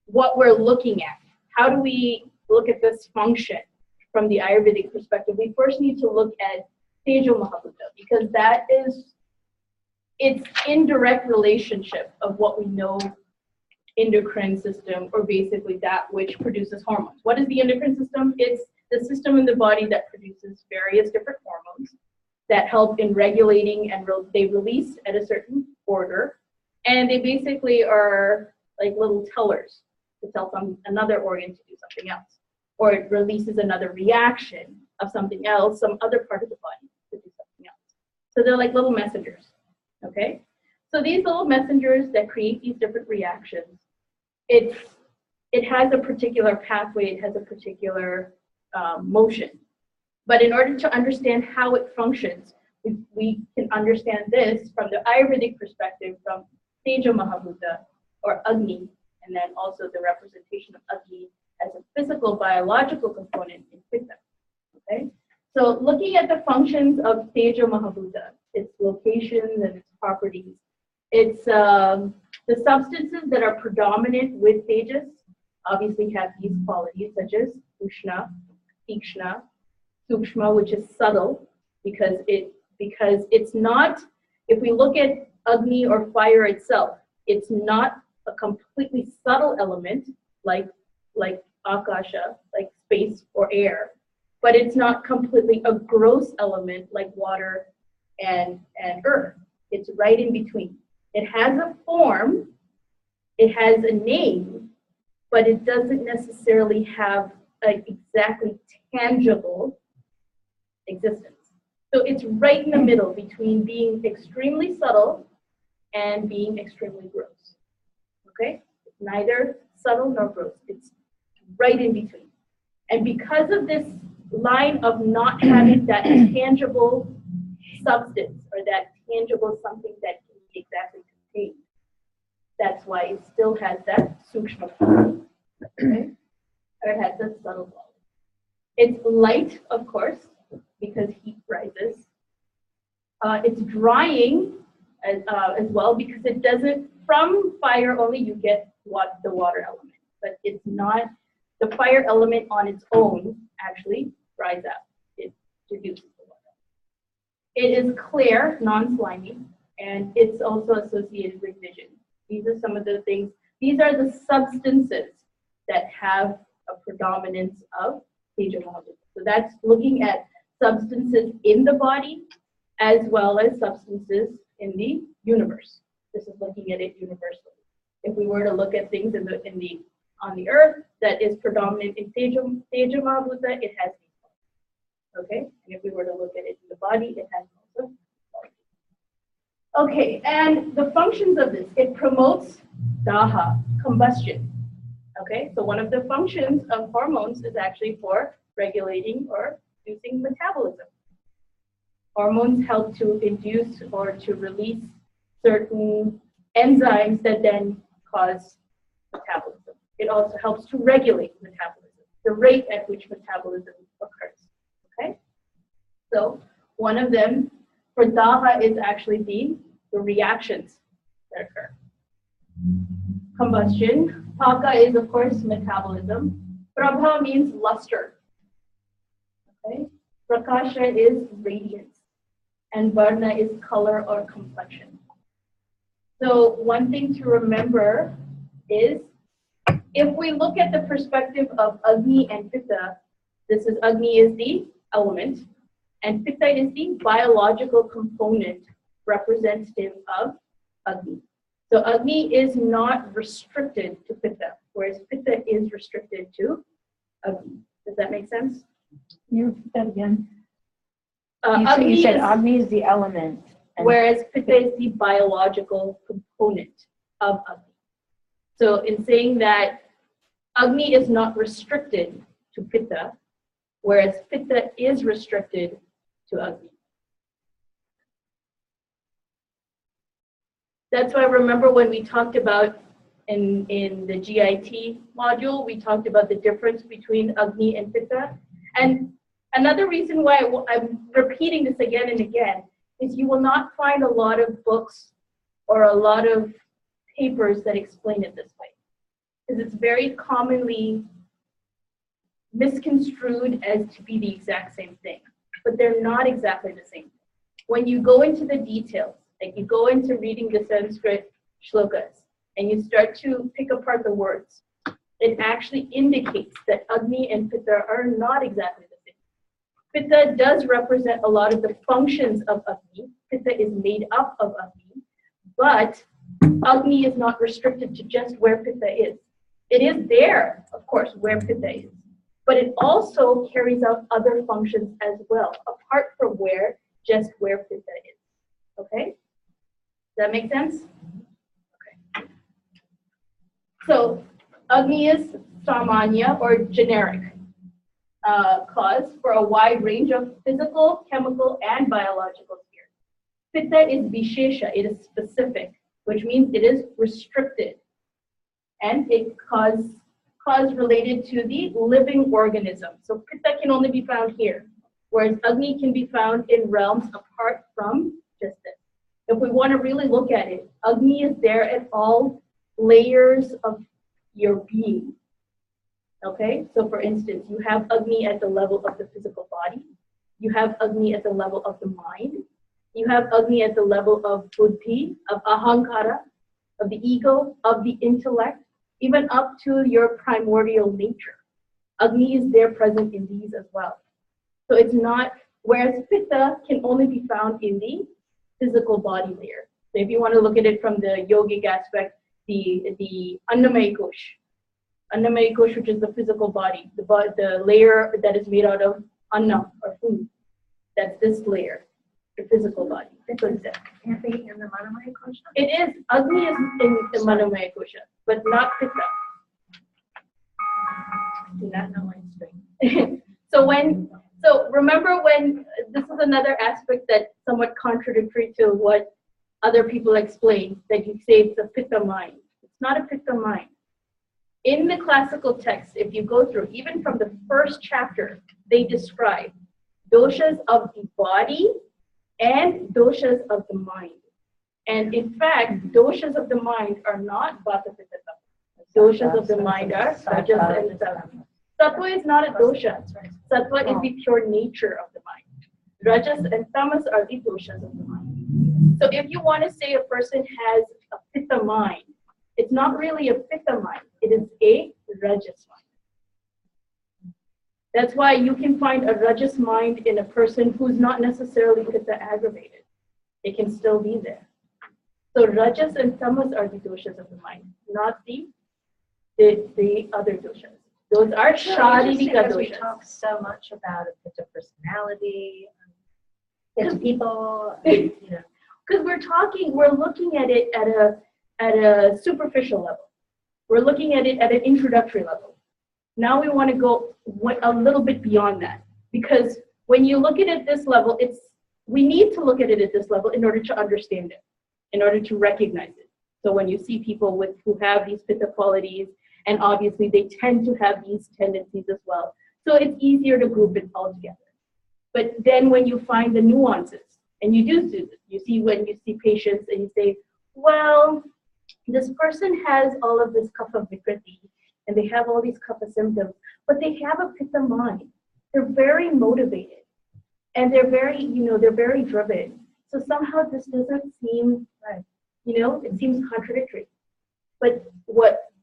what we're looking at, how do we look at this function from the Ayurvedic perspective? We first need to look at Tejo Mahabhuta, because that is its indirect relationship of what we know endocrine system, or basically that which produces hormones. What is the endocrine system? It's the system in the body that produces various different hormones that help in regulating, and they release at a certain order, and they basically are like little tellers to tell another organ to do something else, or it releases another reaction of something else, some other part of the body to do something else. So they're like little messengers, okay? So these little messengers that create these different reactions, it has a particular pathway, it has a particular motion. But in order to understand how it functions, we can understand this from the Ayurvedic perspective, from Tejo Mahabhuta, or Agni, and then also the representation of Agni as a physical, biological component in Pitta. Okay? So looking at the functions of Tejo Mahabhuta, its locations and its properties, it's the substances that are predominant with Tejas obviously have these qualities, such as Ushna, Tikshna, Sukshma, which is subtle, because it's not, if we look at Agni or fire itself, it's not a completely subtle element like Akasha, like space or air, but it's not completely a gross element like water and earth. It's right in between. It has a form, it has a name, but it doesn't necessarily have an exactly tangible existence. So it's right in the middle between being extremely subtle and being extremely gross. Okay? It's neither subtle nor gross. It's right in between. And because of this line of not having that tangible substance, or that tangible something that can be exactly contained, that's why it still has that sukshma quality. Okay? Or it has that subtle quality. It's light, of course, because heat rises. It's drying as well, because it doesn't, from fire only you get the water element, but it's not, the fire element on its own actually dries out. It reduces the water. It is clear, non-slimy, and it's also associated with vision. These are some of the things, these are the substances that have a predominance of Tejo Mahabhuta. So that's looking at substances in the body as well as substances in the universe. This is looking at it universally. If we were to look at things on the earth that is predominant in Tejo Mahabhuta, it has these qualities. Okay? And if we were to look at it in the body, it has also qualities. Okay, and the functions of this, it promotes daha, combustion. Okay, so one of the functions of hormones is actually for regulating or reducing metabolism. Hormones help to induce or to release certain enzymes that then cause metabolism. It also helps to regulate metabolism, the rate at which metabolism occurs. Okay? So one of them for daha is actually the reactions that occur. Combustion. Paka is, of course, metabolism. Prabha means luster. Okay? Prakasha is radiance. And Varna is color or complexion. So one thing to remember is, if we look at the perspective of Agni and Pitta, this is Agni is the element, and Pitta is the biological component representative of Agni. So Agni is not restricted to Pitta, whereas Pitta is restricted to Agni. Does that make sense? You repeat that again. Agni You said is- Agni is the element. and- Whereas Pitta is the biological component of Agni. So in saying that Agni is not restricted to Pitta, whereas Pitta is restricted to Agni. That's why remember when we talked about in the GIT module, we talked about the difference between Agni and Pitta. And another reason why I'm repeating this again and again is you will not find a lot of books or a lot of papers that explain it this way. Because it's very commonly misconstrued as to be the exact same thing. But they're not exactly the same. When you go into the details, like you go into reading the Sanskrit shlokas, and you start to pick apart the words, it actually indicates that Agni and Pitta are not exactly the same. Pitta does represent a lot of the functions of Agni. Pitta is made up of Agni, but Agni is not restricted to just where Pitta is. It is there, of course, where Pitta is, but it also carries out other functions as well, apart from where Pitta is. Okay? Does that make sense? Okay. So Agni is samanya or generic cause for a wide range of physical, chemical, and biological spheres. Pitta is vishesha, it is specific, which means it is restricted. And it cause related to the living organism. So Pitta can only be found here, whereas Agni can be found in realms apart from just this. If we want to really look at it, Agni is there at all layers of your being. Okay, so for instance, you have Agni at the level of the physical body, you have Agni at the level of the mind, you have Agni at the level of buddhi, of ahankara, of the ego, of the intellect, even up to your primordial nature. Agni is there present in these as well. So it's not, whereas Pitta can only be found in the physical body layer. So if you want to look at it from the yogic aspect, the Annamaya Kosh, which is the physical body, the layer that is made out of Anna or food, that's this layer, the physical body. So it's there. Can't be in the Manamaya Kosha? It is, Agni is in the Manomaya Kosha, but not Pitta. Do not know my string. So remember when, this is another aspect that's somewhat contradictory to what other people explain, that you say it's a Pitta mind. It's not a Pitta mind. In the classical text, if you go through, even from the first chapter, they describe doshas of the body and doshas of the mind. And in fact, doshas of the mind are not Vata Pitta Kapha. Doshas of the mind are Rajas and Sattva. Sattva is not a dosha. Sattva is the pure nature of the mind. Rajas and Tamas are the doshas of the mind. So if you want to say a person has a Pitta mind, it's not really a Pitta mind. It is a Rajas mind. That's why you can find a Rajas mind in a person who's not necessarily Pitta aggravated. It can still be there. So Rajas and Tamas are the doshas of the mind, not the other doshas. Those are Sharirika Because we doshas. talk so much about a Pitta personality, Pitta people, Because we're looking at it at a superficial level. We're looking at it at an introductory level. Now we want to go a little bit beyond that, because when you look at it at this level, we need to look at it at this level in order to understand it, in order to recognize it. So when you see people who have these pitta qualities, and obviously they tend to have these tendencies as well. So it's easier to group it all together. But then when you find the nuances, and you do see this, when you see patients and you say, well, this person has all of this kapha vikriti, and they have all these kapha symptoms, but they have a pitta mind. They're very motivated, and they're very, they're very driven. So somehow this doesn't seem right. It seems contradictory. But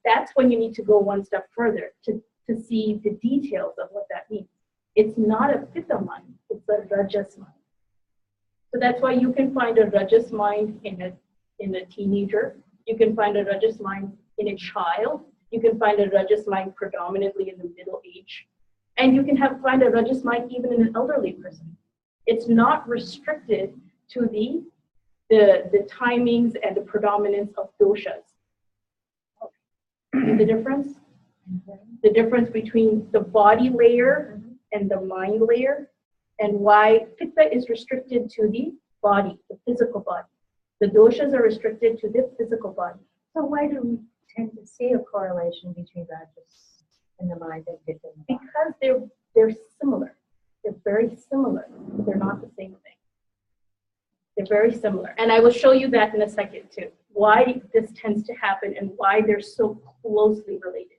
that's when you need to go one step further to see the details of what that means. It's not a pitta mind, it's a rajas mind. So that's why you can find a rajas mind in a teenager. You can find a rajas mind in a child. You can find a rajas mind predominantly in the middle age. And you can find a rajas mind even in an elderly person. It's not restricted to the timings and the predominance of doshas. See the difference? The difference between the body layer and the mind layer, and why pitta is restricted to the body, the physical body. The doshas are restricted to the physical body. So why do we tend to see a correlation between rajas in the mind and pitta in the body? Because they're similar. They're very similar, but they're not the same thing. They're very similar. And I will show you that in a second too, why this tends to happen and why they're so closely related.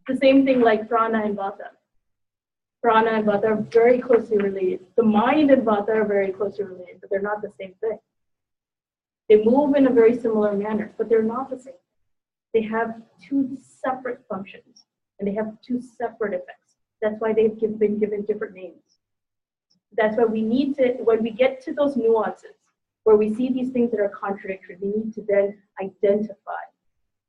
The same thing like prana and vata. Prana and vata are very closely related. The mind and vata are very closely related, but they're not the same thing. They move in a very similar manner, but they're not the same. They have two separate functions, and they have two separate effects. That's why they've been given different names. That's why we need to, when we get to those nuances, where we see these things that are contradictory, we need to then identify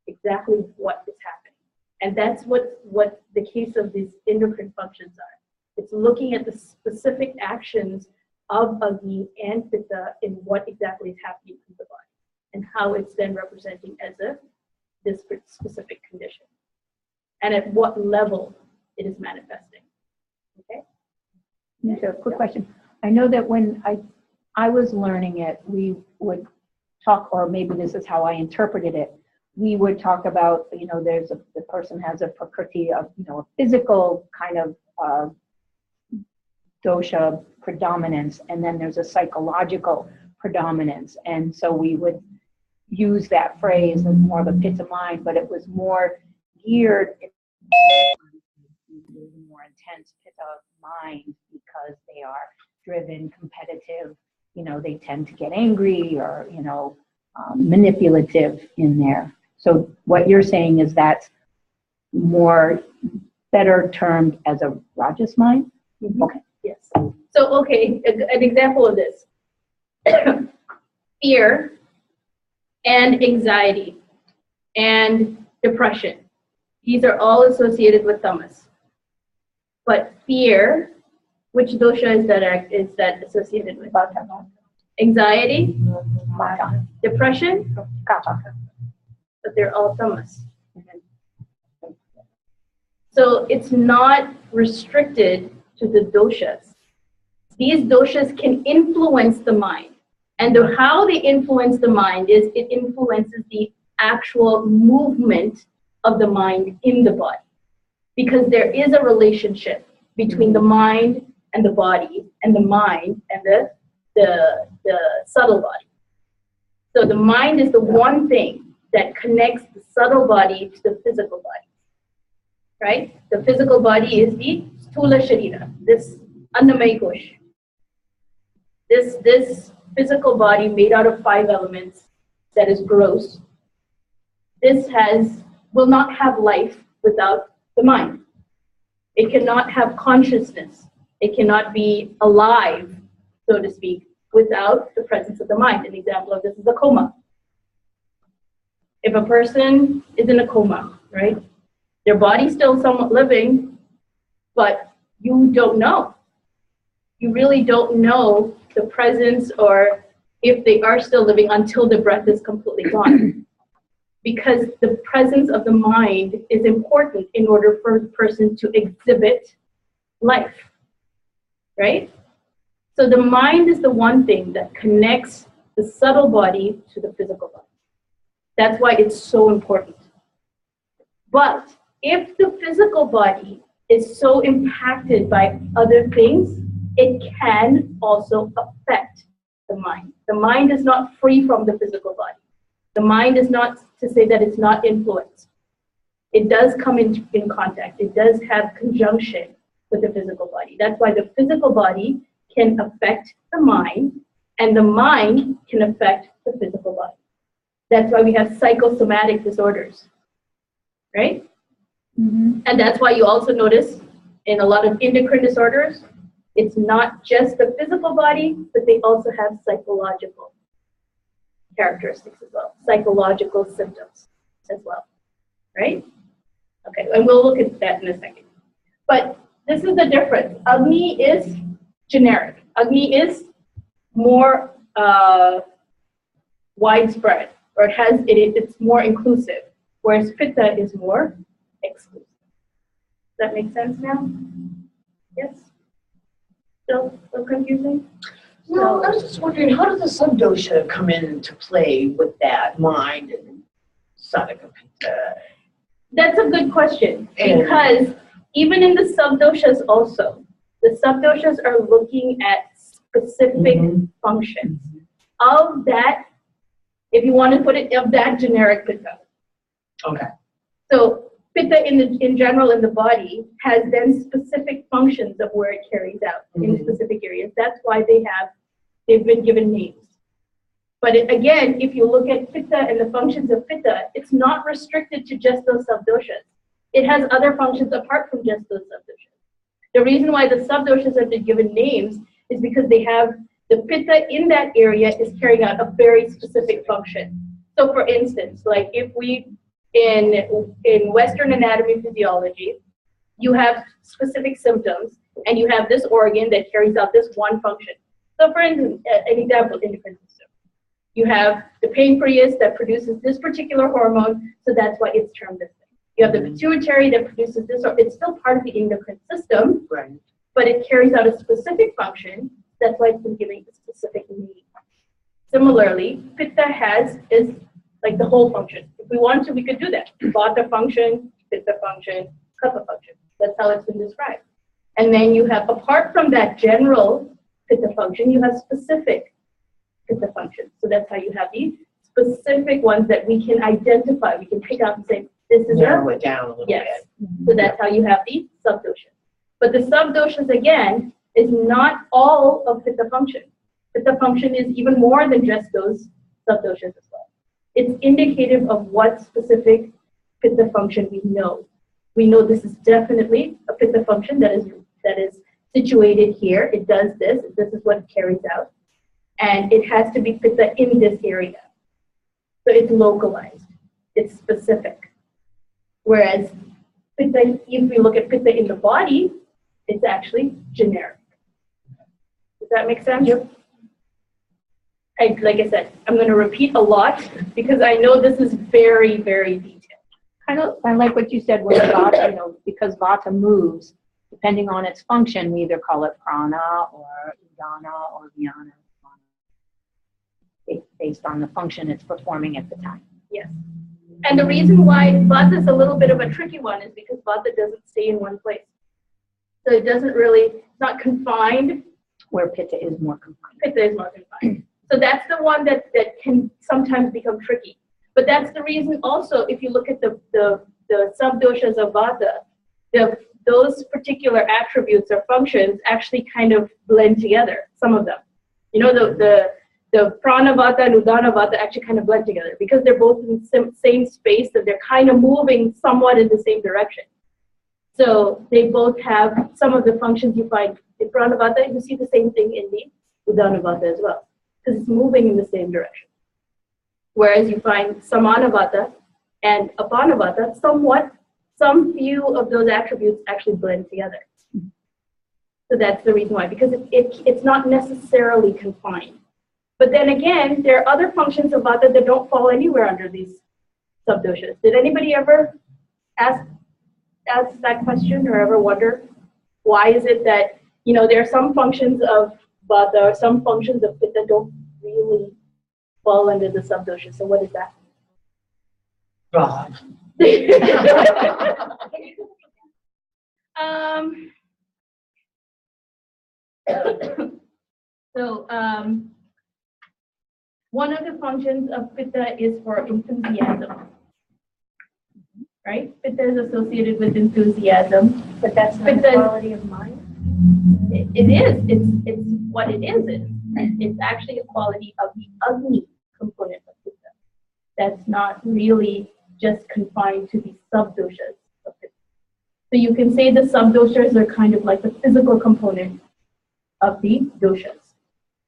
exactly what is happening. And that's what the case of these endocrine functions are. It's looking at the specific actions of Agni and Pitta in what exactly is happening in the body, and how it's then representing as this specific condition, and at what level it is manifesting. Okay? So, quick question. I know that when I was learning it, we would talk, or maybe this is how I interpreted it, we would talk about, the person has a prakriti of, a physical kind of dosha predominance, and then there's a psychological predominance. And so we would use that phrase as more of a pitta mind, but it was more geared more intense pitta mind because they are driven, competitive, they tend to get angry or, manipulative in there. So what you're saying is that's better termed as a rajas mind? Mm-hmm. Okay. Yes. So, okay, an example of this. Fear and anxiety and depression. These are all associated with tamas. But fear, which dosha is that associated with? Anxiety, depression, but they're all tamas. So it's not restricted to the doshas. These doshas can influence the mind. And how they influence the mind is it influences the actual movement of the mind in the body. Because there is a relationship between the mind and the body, and the mind and the subtle body. So the mind is the one thing that connects the subtle body to the physical body. Right? The physical body is the sthula sharira, this annamaya kosh. This physical body made out of 5 elements that is gross. This will not have life without the mind. It cannot have consciousness. It cannot be alive, so to speak, without the presence of the mind. An example of this is a coma. If a person is in a coma, right? Their body's still somewhat living, but you don't know. You really don't know the presence or if they are still living until the breath is completely gone. Because the presence of the mind is important in order for the person to exhibit life, right? So the mind is the one thing that connects the subtle body to the physical body. That's why it's so important. But if the physical body is so impacted by other things, it can also affect the mind. The mind is not free from the physical body. The mind is not to say that it's not influenced. It does come in contact. It does have conjunction with the physical body. That's why the physical body can affect the mind, and the mind can affect the physical body. That's why we have psychosomatic disorders, right? Mm-hmm. And that's why you also notice in a lot of endocrine disorders, it's not just the physical body, but they also have psychological characteristics as well, psychological symptoms as well, right? Okay, and we'll look at that in a second. But this is the difference. Agni is generic. Agni is more widespread, or it's more inclusive, whereas Pitta is more exclusive. Does that make sense now? Yes? Still confusing? No, I was just wondering, how does the subdosha come into play with that mind and Sattva Pitta? That's a good question, And- because even in the subdoshas also, the subdoshas are looking at specific functions of that, if you want to put it, of that generic Pitta. Okay. So Pitta in general in the body has then specific functions of where it carries out in specific areas. That's why they've been given names. But again, if you look at Pitta and the functions of Pitta, it's not restricted to just those subdoshas. It has other functions apart from just those subdoshas. The reason why the subdoshas have been given names is because they have the Pitta in that area is carrying out a very specific function. So for instance, like if we in Western anatomy physiology, you have specific symptoms and you have this organ that carries out this one function. So for instance, an example, endocrine system. You have the pancreas that produces this particular hormone, so that's why it's termed this thing. You have the pituitary that produces this, or it's still part of the endocrine system, Right. but it carries out a specific function. That's why it's been given a specific name. Similarly, Pitta is like the whole function. If we want to, we could do that. Vata function, Pitta function, Kapha function. That's how it's been described. And then you have, apart from that general Pitta function, you have specific Pitta functions. So that's how you have these specific ones that we can identify. We can pick out and say, this is Narrow it down a little yes. bit. So that's how you have the subdoshas. But the subdoshas, again, is not all of Pitta function. Pitta function is even more than just those subdoshas as well. It's indicative of what specific Pitta function we know. We know this is definitely a Pitta function that is situated here. It does this. This is what it carries out. And it has to be Pitta in this area. So it's localized. It's specific. Whereas Pitta, if we look at Pitta in the body, it's actually generic. Does that make sense? Yep. Like I said, I'm going to repeat a lot because I know this is very, very detailed. I like what you said with Vata, because Vata moves, depending on its function, we either call it prana or udana or vyana, based on the function it's performing at the time. Yes. And the reason why Vata is a little bit of a tricky one is because Vata doesn't stay in one place. So it doesn't really, it's not confined. Where Pitta is more confined. Pitta is more confined. So that's the one that can sometimes become tricky. But that's the reason also, if you look at the subdoshas of Vata, those particular attributes or functions actually kind of blend together, some of them. The prana Vata and udana Vata actually kind of blend together because they're both in the same space, that they're kind of moving somewhat in the same direction. So they both have some of the functions you find in prana Vata. You see the same thing in the udana Vata as well, because it's moving in the same direction. Whereas you find samana Vata and apana Vata, some few of those attributes actually blend together. So that's the reason why, because it's not necessarily confined. But then again, there are other functions of Vata that don't fall anywhere under these subdoshas. Did anybody ever ask that question or ever wonder why is it that, there are some functions of Vata, or some functions of Pitta don't really fall under the subdosha. So what is that? God. So one of the functions of Pitta is for enthusiasm, right? Pitta is associated with enthusiasm. But that's not a Pitta quality of mind? it is. It's what it is. It's actually a quality of the Agni component of Pitta. That's not really just confined to the subdoshas of Pitta. So you can say the subdoshas are kind of like the physical component of the doshas,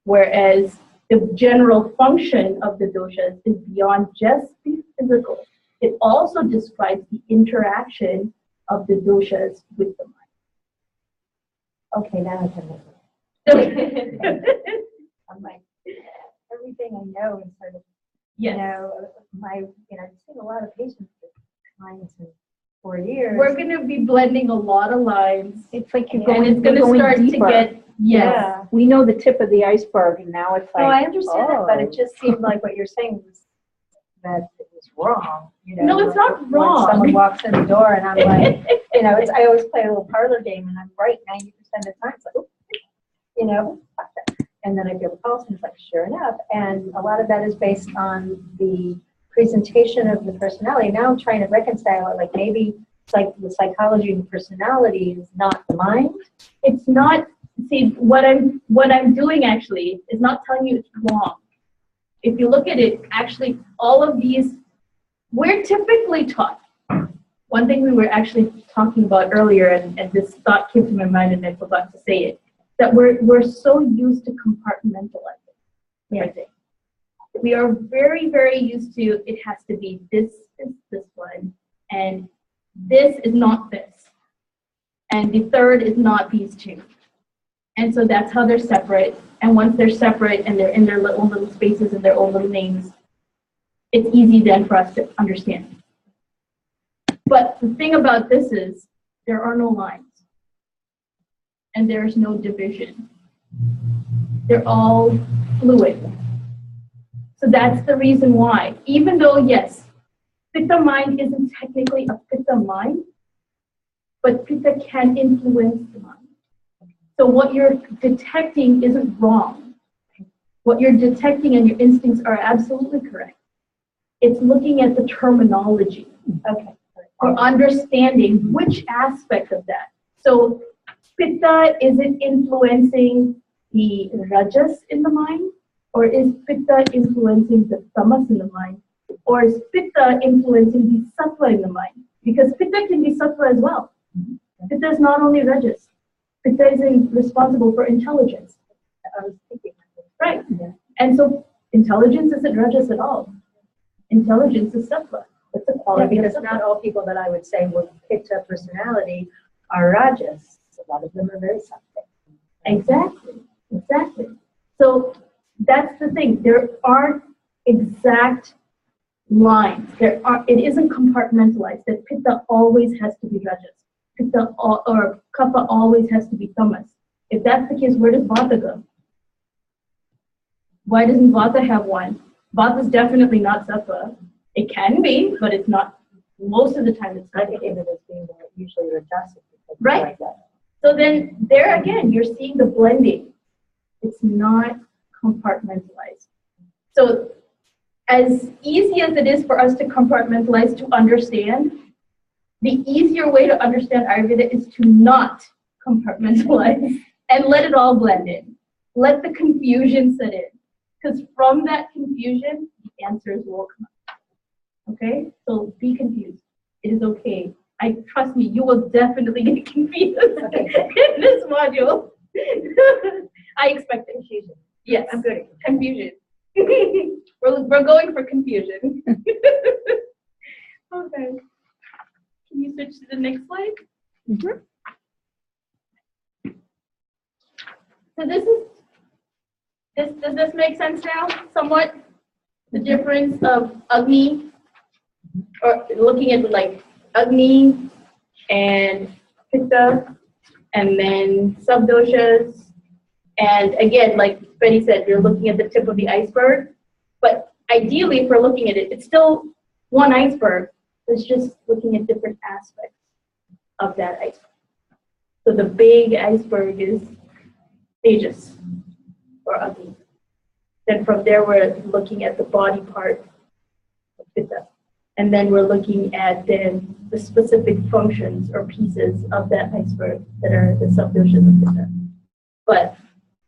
whereas the general function of the doshas is beyond just the physical. It also describes the interaction of the doshas with the Okay, now I can mind. I'm like, everything I know is sort of, Yes. I've seen a lot of patients with clients for years. We're going to be blending a lot of lines, It's like you're and going, it's going to you're going start deeper. to get, yes. Yeah. We know the tip of the iceberg, and now it's like, No, I understand that, but oh. it just seemed like what you're saying was that it was wrong. No, it's not when wrong. someone walks in the door and I'm like, I always play a little parlor game and I'm right 90% of the time. It's like, and then I feel the pulse and it's like, sure enough. And a lot of that is based on the presentation of the personality. Now I'm trying to reconcile it, like maybe it's like the psychology of the personality is not the mind. It's not, see, what I'm doing actually is not telling you it's wrong. If you look at it, actually, all of these, we're typically taught. One thing we were actually talking about earlier, and this thought came to my mind and I forgot to say it, that we're so used to compartmentalizing everything. We are very, very used to, it has to be this one, and this is not this. And the third is not these two. And so that's how they're separate. And once they're separate and they're in their own little spaces and their own little names, it's easy then for us to understand. But the thing about this is there are no lines. And there's no division. They're all fluid. So that's the reason why. Even though, yes, Pitta mind isn't technically a Pitta mind, but Pitta can influence the mind. So what you're detecting isn't wrong. What you're detecting and your instincts are absolutely correct. It's looking at the terminology. Okay. Or understanding which aspect of that. So Pitta, is it influencing the rajas in the mind? Or is Pitta influencing the tamas in the mind? Or is Pitta influencing the sattva in the mind? Because Pitta can be sattva as well. Pitta is not only rajas. Pitta is responsible for intelligence. I was thinking. Right. And so intelligence isn't rajas at all. Intelligence is sattva. It's a Yeah, quality because of not sattva. all people that I would say with Pitta personality are rajas. A lot of them are very sattvic. Exactly. So that's the thing. There aren't exact lines. It isn't compartmentalized. That Pitta always has to be rajas. Pitta or Kapha always has to be tamas. If that's the case, where does Vata go? Why doesn't Vata have one? Vata is definitely not sattva. It can be, but it's not. Most of the time, it's I not. think of it as being usually rajasic. Right. Like that. So then there again, you're seeing the blending. It's not compartmentalized. So as easy as it is for us to compartmentalize to understand, the easier way to understand Ayurveda is to not compartmentalize and let it all blend in. Let the confusion set in. Because from that confusion, the answers will come up. Okay? So be confused. It is okay. Trust me, you will definitely get confused in this module. I expect confusion. Yes, I'm good at confusion. We're going for confusion. Okay. Can you switch to the next slide? Mhm. So does this make sense now, somewhat? The difference of Agni, or looking at like Agni and Pitta, and then subdoshas, And again, like Betty said, you're looking at the tip of the iceberg, but ideally, if we're looking at it, it's still one iceberg. It's just looking at different aspects of that iceberg. So the big iceberg is Tejas or Agni. Then from there, we're looking at the body part of Pitta. And then we're looking at then the specific functions or pieces of that iceberg that are the subdoshas of Pitta. But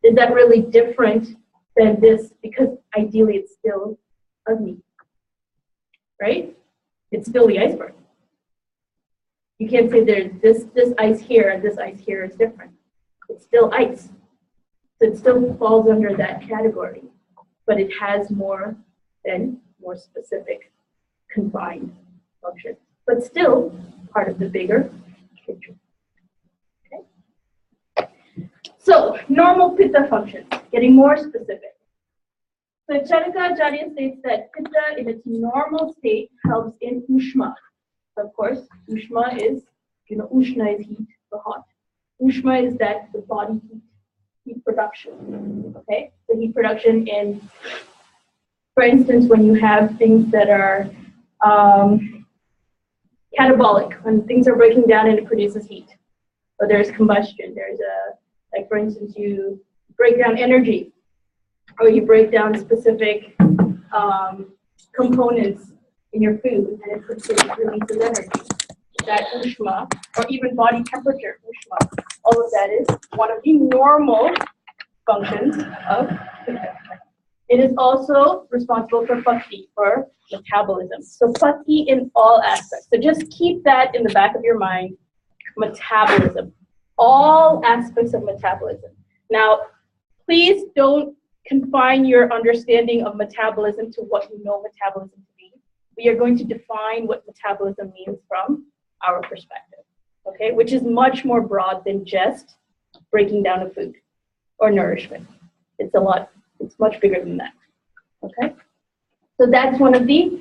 is that really different than this? Because ideally, it's still Agni, right? It's still the iceberg. You can't say there's this ice here and this ice here is different. It's still ice. So it still falls under that category, but it has more specific confined function, but still part of the bigger picture. Okay. So normal Pitta functions, getting more specific. So Charaka Acharya states that Pitta in its normal state helps in Ushma. Of course, Ushma is, Ushna is heat, the hot. Ushma is that the body heat production. Okay, the heat production in, for instance, when you have things that are catabolic, when things are breaking down and it produces heat. So there's combustion. There's like for instance, you break down energy, or you break down specific components in your food, and it releases energy. That Ushma, or even body temperature, Ushma, all of that is one of the normal functions of Pitta. It is also responsible for Pati, for metabolism. So Pati in all aspects. So just keep that in the back of your mind. Metabolism. All aspects of metabolism. Now, please don't confine your understanding of metabolism to what you know metabolism to be. We are going to define what metabolism means from our perspective, okay? Which is much more broad than just breaking down of food or nourishment. It's much bigger than that, okay? So that's one of the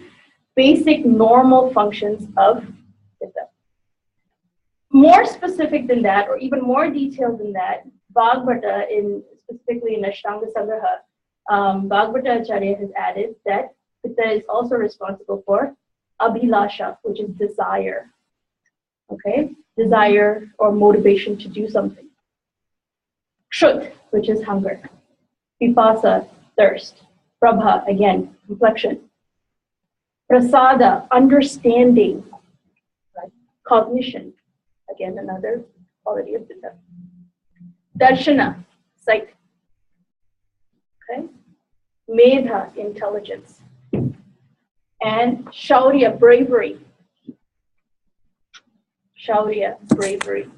basic normal functions of Pitta. More specific than that, or even more detailed than that, Bhagavata, specifically in Ashtanga Sangraha, Bhagavata Acharya has added that Pitta is also responsible for Abhilasha, which is desire, okay? Desire or motivation to do something. Kshut, which is hunger. Pipasa, thirst. Prabha, again, complexion. Prasada, understanding. Right? Cognition, again, another quality of Pitta. Darshana, sight. Okay? Medha, intelligence. And Shaurya, bravery. Shaurya, bravery.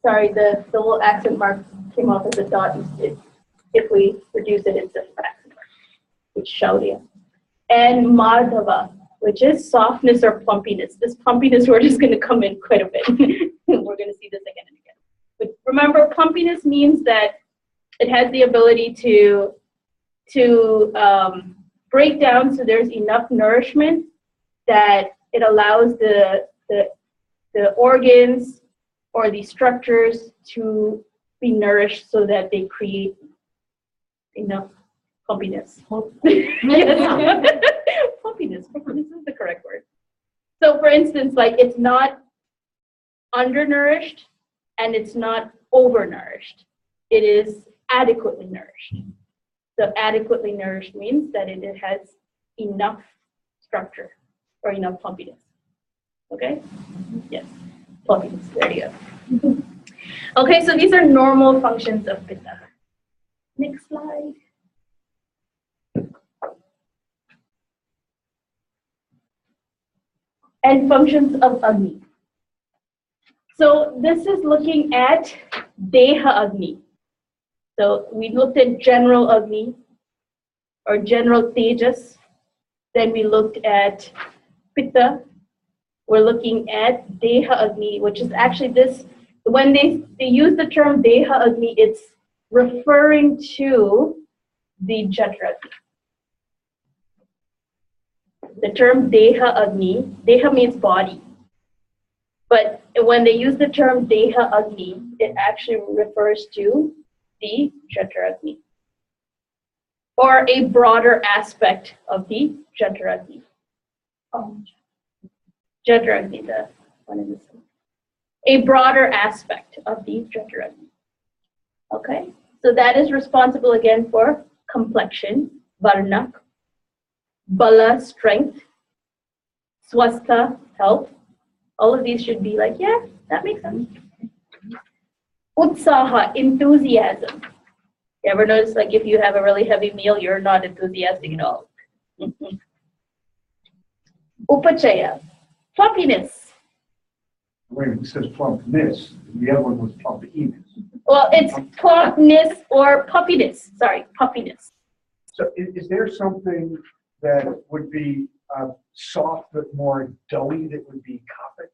Sorry, the little accent mark came off as a dot. If we reduce it, it's an accent mark. It's Shaurya. And Madhava, which is softness or plumpiness. This plumpiness word is going to come in quite a bit. We're going to see this again and again. But remember, plumpiness means that it has the ability to break down so there's enough nourishment that it allows the organs or the structures to be nourished so that they create enough plumpiness. Yes. Plumpiness is the correct word. So for instance, like it's not undernourished and it's not overnourished. It is adequately nourished. So adequately nourished means that it has enough structure or enough plumpiness. Okay? Yes. Plumpiness. There you go. Okay, so these are normal functions of Pitta. Next slide. And functions of Agni. So this is looking at Deha Agni. So we looked at general Agni or general Tejas. Then we looked at Pitta. We're looking at Deha Agni, which is actually this, when they use the term Deha Agni, it's referring to the Jatra Agni. The term Deha Agni, Deha means body. But when they use the term Deha Agni, it actually refers to the Jataragni, or a broader aspect of the Jataragni. Jataragni, the one in the center. A broader aspect of the Jataragni. Okay, so that is responsible again for complexion, varna, bala, strength, swastha, health. All of these should be like, yeah, that makes sense. Utsaha, enthusiasm. You ever notice, like, if you have a really heavy meal, you're not enthusiastic at all. Upachaya, plumpiness. Wait, it says plumpness. The other one was plumpiness. Well, it's plumpness or puffiness. Sorry, puffiness. So is there something that would be soft but more doughy that would be kapha?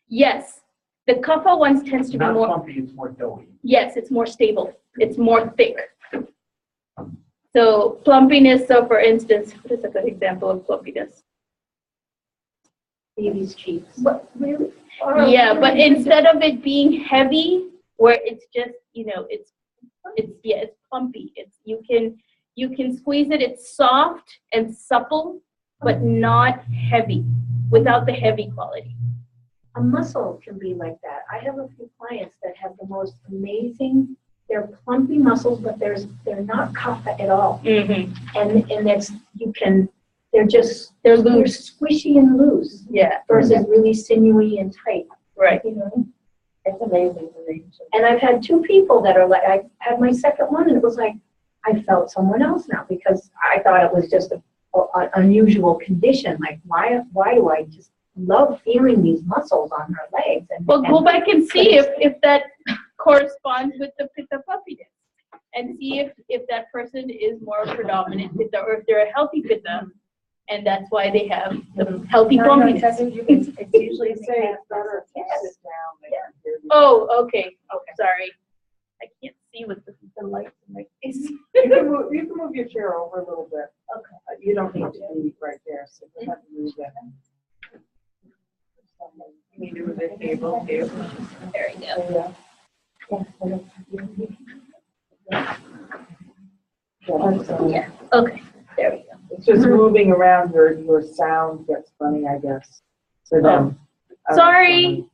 Yes, the kapha ones tends to be Not more. plumpy, it's more doughy. Yes, it's more stable. It's more thick. So plumpiness. So for instance, what is a good example of plumpiness? Baby's cheeks. But really? Yeah, but instead of it being heavy, where it's just, you know, it's plumpy. It's you can squeeze it. It's soft and supple, but not heavy, without the heavy quality. A muscle can be like that. I have a few clients that have the most amazing, they're plumpy muscles, but they're not kapha at all. Mm-hmm. And that's, they're loose, squishy and loose. Yeah. Versus really sinewy and tight. Right. You know? It's amazing to me. And I've had two people that are like, I had my second one and it was like, I felt someone else now because I thought it was just an unusual condition. Like, why do I just love feeling these muscles on her legs? Well, go back and see if that corresponds with the pitta puffiness, and see if that person is more predominant pitta, or if they're a healthy pitta, and that's why they have the healthy plumpiness. It's usually say it's better if you sit down. They can hear you. Oh, okay. Sorry, I can't see with the lights in my face. You can move your chair over a little bit. Okay. You don't need to be right there, so you have to move that. You need to move the table too. There we go. Yeah. Okay. There we go. It's just moving around your sound gets funny, I guess. For them. Sorry.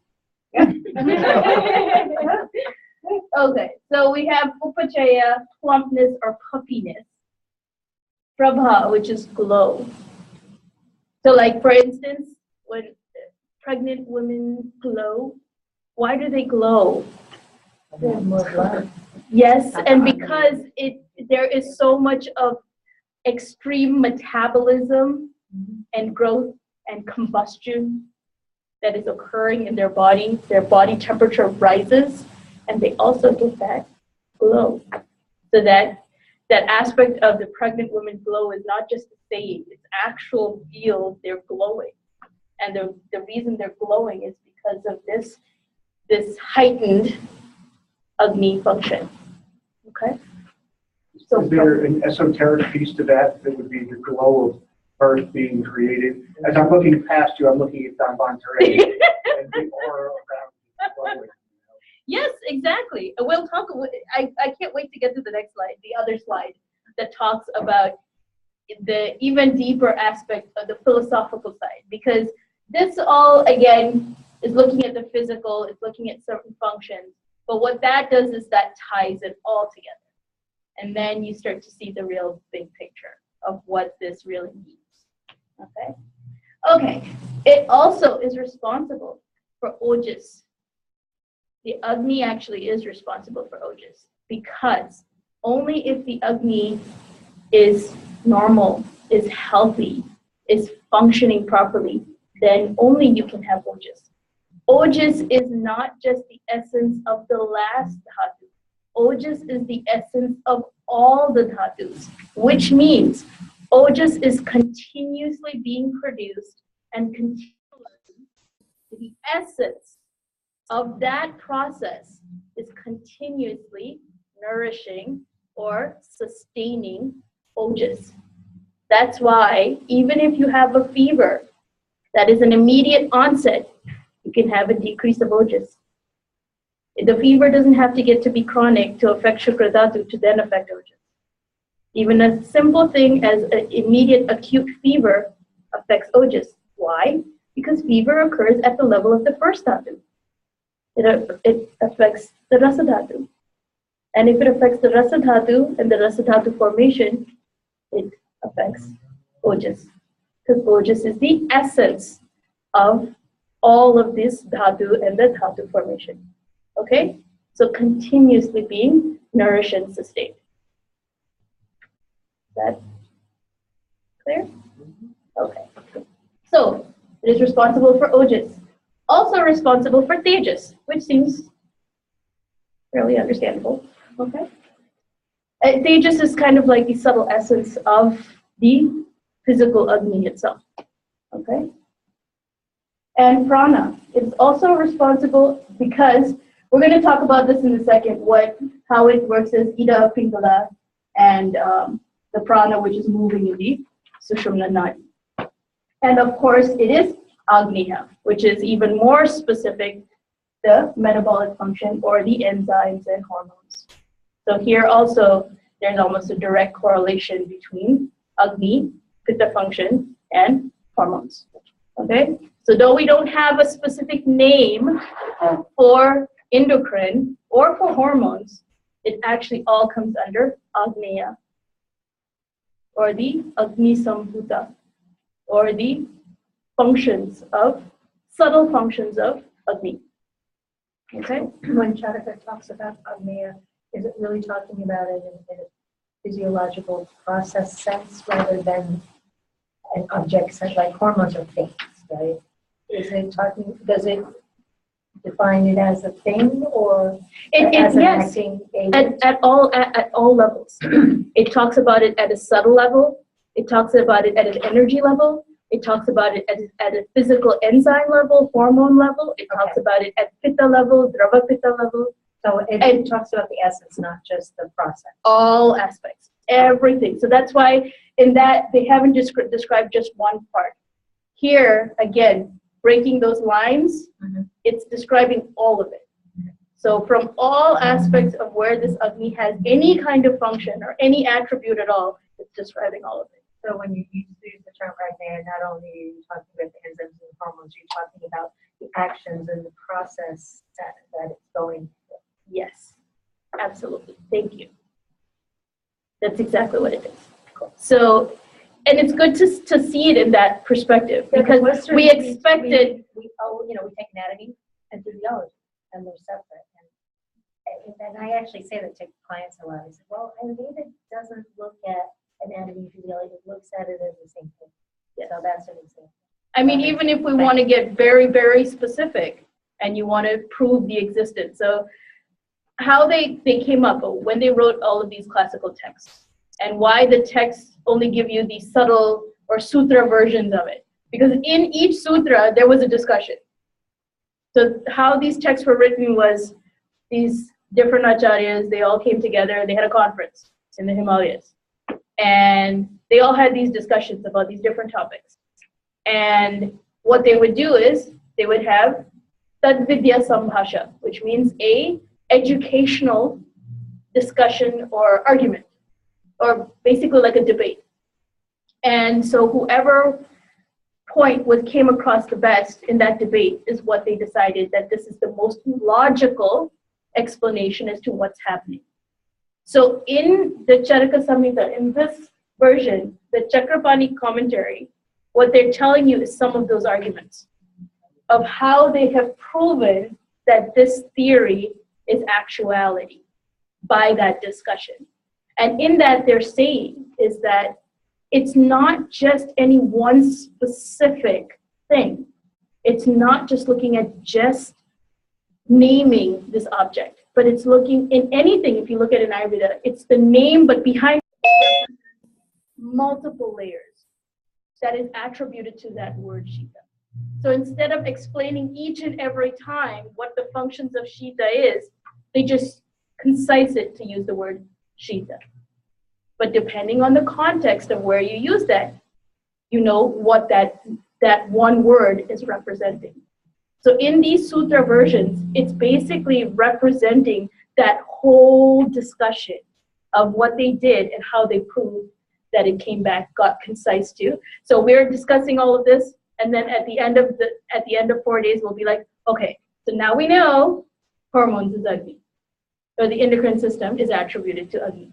Okay, so we have upachaya, plumpness or puffiness. Prabha, which is glow. So like for instance, when pregnant women glow, why do they glow? They have more blood. Yes, and because there is so much of extreme metabolism and growth and combustion that is occurring in their body temperature rises, and they also get that glow. So that aspect of the pregnant woman glow is not just a saying, it's actual real, they're glowing. And the reason they're glowing is because of this heightened Agni function. Okay? So Is there an esoteric piece to that would be the glow of Earth being created? As I'm looking past you, I'm looking at Don Bonterey and the aura around glowing. Yes, exactly. We'll talk. I can't wait to get to the next slide, the other slide that talks about the even deeper aspect of the philosophical side, because this all again is looking at the physical, it's looking at certain functions, but what that does is that ties it all together. And then you start to see the real big picture of what this really means. Okay? Okay. It also is responsible for ojas. The Agni actually is responsible for ojas, because only if the Agni is normal, is healthy, is functioning properly, then only you can have ojas. Ojas is not just the essence of the last dhatu. Ojas is the essence of all the dhatus, which means ojas is continuously being produced and continuously the essence of that process is continuously nourishing or sustaining ojas. That's why even if you have a fever that is an immediate onset, you can have a decrease of ojas. The fever doesn't have to get to be chronic to affect Shukra Dhatu to then affect Ojas. Even a simple thing as an immediate acute fever affects Ojas. Why? Because fever occurs at the level of the first Dhatu. It affects the Rasa Dhatu. And if it affects the Rasa Dhatu and the Rasa Dhatu formation, it affects Ojas. Because Ojas is the essence of all of this Dhatu and the Dhatu formation. Okay? So continuously being nourished and sustained. Is that clear? Okay. So it is responsible for Ojas. Also responsible for Tejas, which seems fairly understandable. Okay. Tejas is kind of like the subtle essence of the physical Agni itself. Okay. And Prana is also responsible because we're going to talk about this in a second, how it works as Ida, Pingala, and the Prana, which is moving in the Sushumna Nadi. And of course, it is Agniya, which is even more specific, the metabolic function or the enzymes and hormones. So here also, there's almost a direct correlation between Agni, Pitta function, and hormones. Okay? So though we don't have a specific name for endocrine or for hormones, it actually all comes under Agneya, or the Agni Sambhuta, or the subtle functions of Agni. Okay? When Charaka talks about Agneya, is it really talking about it in a physiological process sense rather than an object sense, like hormones are things, right? Does it define it as a thing or as an yes, acting agent? at all levels. It talks about it at a subtle level. It talks about it at an energy level. It talks about it at a physical enzyme level, hormone level. It talks about it at Pitta level, Drava Pitta level. So it talks about the essence, not just the process. All aspects, everything. So that's why in that they haven't described just one part. Here, again, breaking those lines, it's describing all of it. So from all aspects of where this Agni has any kind of function or any attribute at all, it's describing all of it. So when you use the term right there, not only are you talking about the enzymes and the hormones, you're talking about the actions and the process that it's going through. Yes, absolutely. Thank you. That's exactly what it is. Cool. So, and it's good to see it in that perspective because we expected. We take anatomy and physiology, and they're separate. And I actually say that to clients a lot. I say, well, Ayurveda doesn't look at anatomy and physiology; it looks at it as the same thing. Yeah. So that's an example. I mean, even if we want to get very, very specific, and you want to prove the existence, so how they came up when they wrote all of these classical texts, and why the texts only give you the subtle or sutra versions of it, because in each sutra there was a discussion. So how these texts were written was these different acharyas, they all came together, they had a conference in the Himalayas, and they all had these discussions about these different topics. And what they would do is they would have Tadvidya Sambhasha, which means a educational discussion or argument, or basically like a debate. And so whoever point came across the best in that debate is what they decided that this is the most logical explanation as to what's happening. So in the Charaka Samhita, in this version, the Chakrapani commentary, what they're telling you is some of those arguments of how they have proven that this theory is actuality by that discussion. And in that they're saying is that it's not just any one specific thing. It's not just looking at just naming this object, but it's looking in anything. If you look at an Ayurveda, it's the name, but behind multiple layers that is attributed to that word Shita. So instead of explaining each and every time what the functions of Shita is, they just concise it to use the word Shita. But depending on the context of where you use that, you know what that one word is representing. So in these sutra versions, it's basically representing that whole discussion of what they did and how they proved that it came back, got concise too. So we're discussing all of this, and then at the end of 4 days, we'll be like, okay, so now we know hormones is Agni, or the endocrine system is attributed to Agni.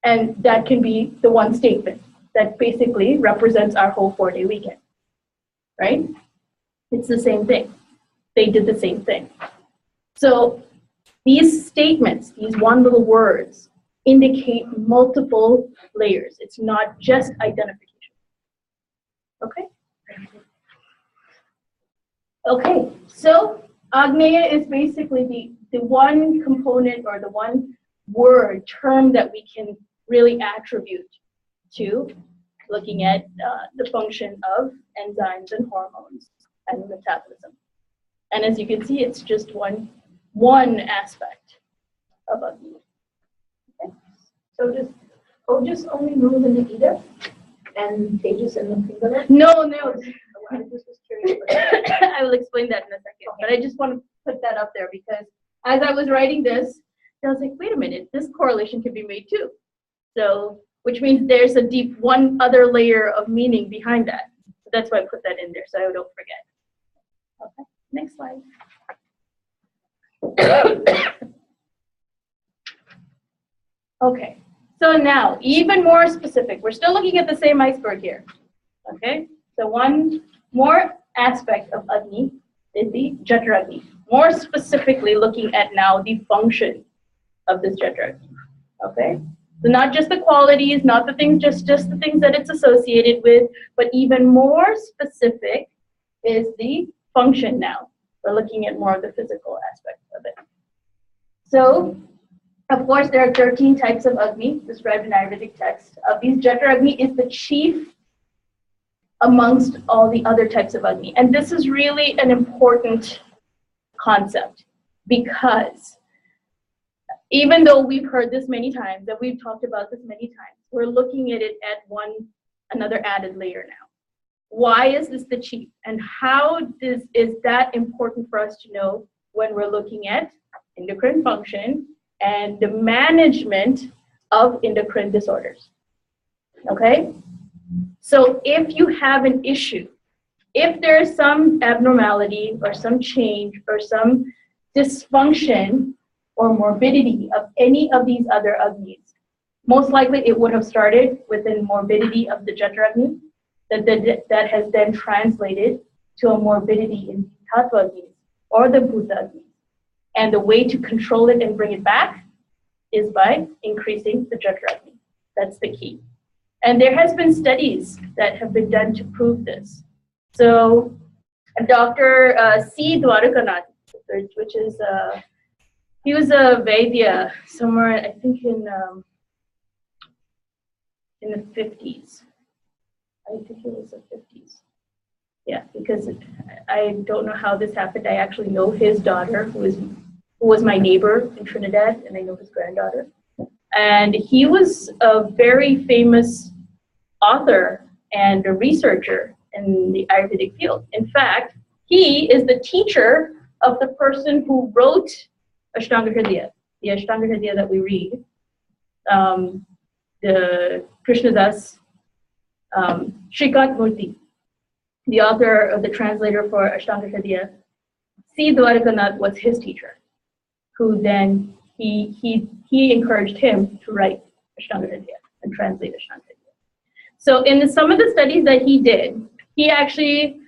And that can be the one statement that basically represents our whole 4-day weekend, right? It's the same thing. They did the same thing. So these statements, these one little words, indicate multiple layers. It's not just identification. Okay? Okay, so Agneya is basically the one component or the one word, term that we can really attribute to looking at the function of enzymes and hormones and metabolism. And as you can see, it's just one aspect of Agni. Okay. So does Ojas only move in the Ida and Tejas in the Pingala? No. I just was curious. I will explain that in a second. But I just want to put that up there because as I was writing this, I was like, wait a minute, this correlation can be made too. So, which means there's a deep one other layer of meaning behind that. So that's why I put that in there so I don't forget. Okay, next slide. Okay, so now even more specific. We're still looking at the same iceberg here. Okay, so one more aspect of Agni is the Jataragni. More specifically looking at now the function of this Jataragni. Okay, so not just the qualities, not the things, just the things that it's associated with, but even more specific is the function now. We're looking at more of the physical aspect of it. So, of course, there are 13 types of Agni described in Ayurvedic text. Of these, Jataragni is the chief amongst all the other types of Agni. And this is really an important concept because even though we've heard this many times, that we've talked about this many times, we're looking at it at another added layer now. Why is this the chief? And how is that important for us to know when we're looking at endocrine function and the management of endocrine disorders? Okay? So if you have an issue, if there's some abnormality or some change or some dysfunction or morbidity of any of these other Agnis, most likely it would have started with the morbidity of the Jataragni that has then translated to a morbidity in Tattva Agnis or the Bhuta Agnis. And the way to control it and bring it back is by increasing the Jataragni. That's the key. And there has been studies that have been done to prove this. So Dr. C. Dwarkanath, which is, he was a Vaidya somewhere, I think in the 50s. I think it was the 50s. Yeah, because I don't know how this happened. I actually know his daughter, who was my neighbor in Trinidad, and I know his granddaughter. And he was a very famous author and a researcher in the Ayurvedic field. In fact, he is the teacher of the person who wrote Ashtanga Hridaya, the Ashtanga Hridaya that we read, the Krishnadas, Shrikant Murthy, the author or the translator for Ashtanga Hridaya. C. Dwarkanath was his teacher, who then he encouraged him to write Ashtanga Hridaya and translate Ashtanga Hridaya. So in some of the studies that he did, he actually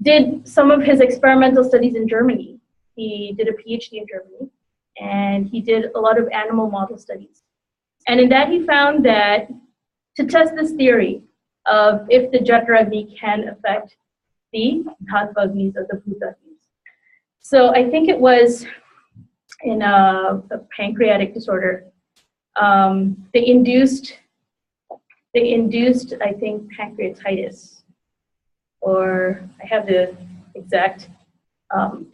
did some of his experimental studies in Germany. He did a PhD in Germany, and he did a lot of animal model studies. And in that, he found that to test this theory of if the Jataragni can affect the Tattva Agnis or the Bhuta Agnis. So I think it was in a pancreatic disorder. They induced, I think, pancreatitis, or I have the exact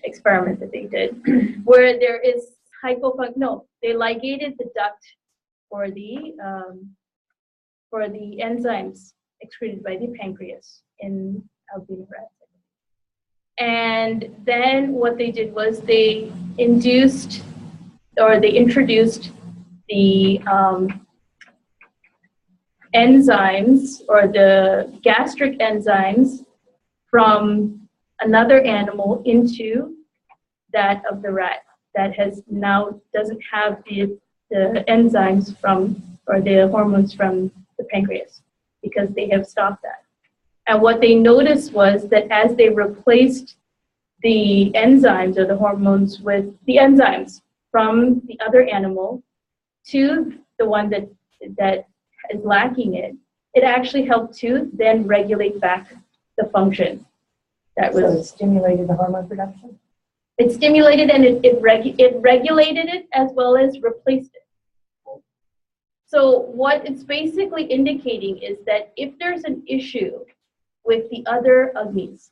experiment that they did, where there is they ligated the duct for the enzymes excreted by the pancreas in albino rats. And then what they did was they introduced the enzymes or the gastric enzymes from another animal into that of the rat that has now doesn't have the enzymes from or the hormones from the pancreas because they have stopped that. And what they noticed was that as they replaced the enzymes or the hormones with the enzymes from the other animal to the one that is lacking it, it actually helped to then regulate back the function. That was, So it stimulated the hormone production? it stimulated and it regulated it as well as replaced it. So what it's basically indicating is that if there's an issue with the other Agnis,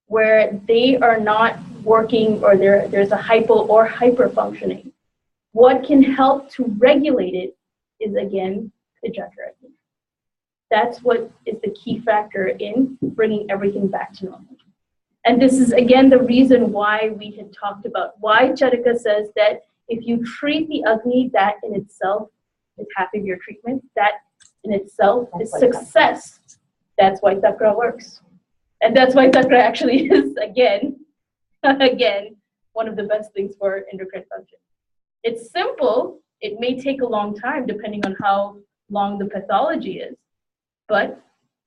where they are not working or there's a hypo or hyper functioning, what can help to regulate it is again the chakra. That's what is the key factor in bringing everything back to normal. And this is again the reason why we had talked about why Charaka says that if you treat the Agni, that in itself is half of your treatment. That in itself is success. That's why Chakra works. And that's why Chakra actually is, again, one of the best things for endocrine function. It's simple. It may take a long time depending on how long the pathology is. But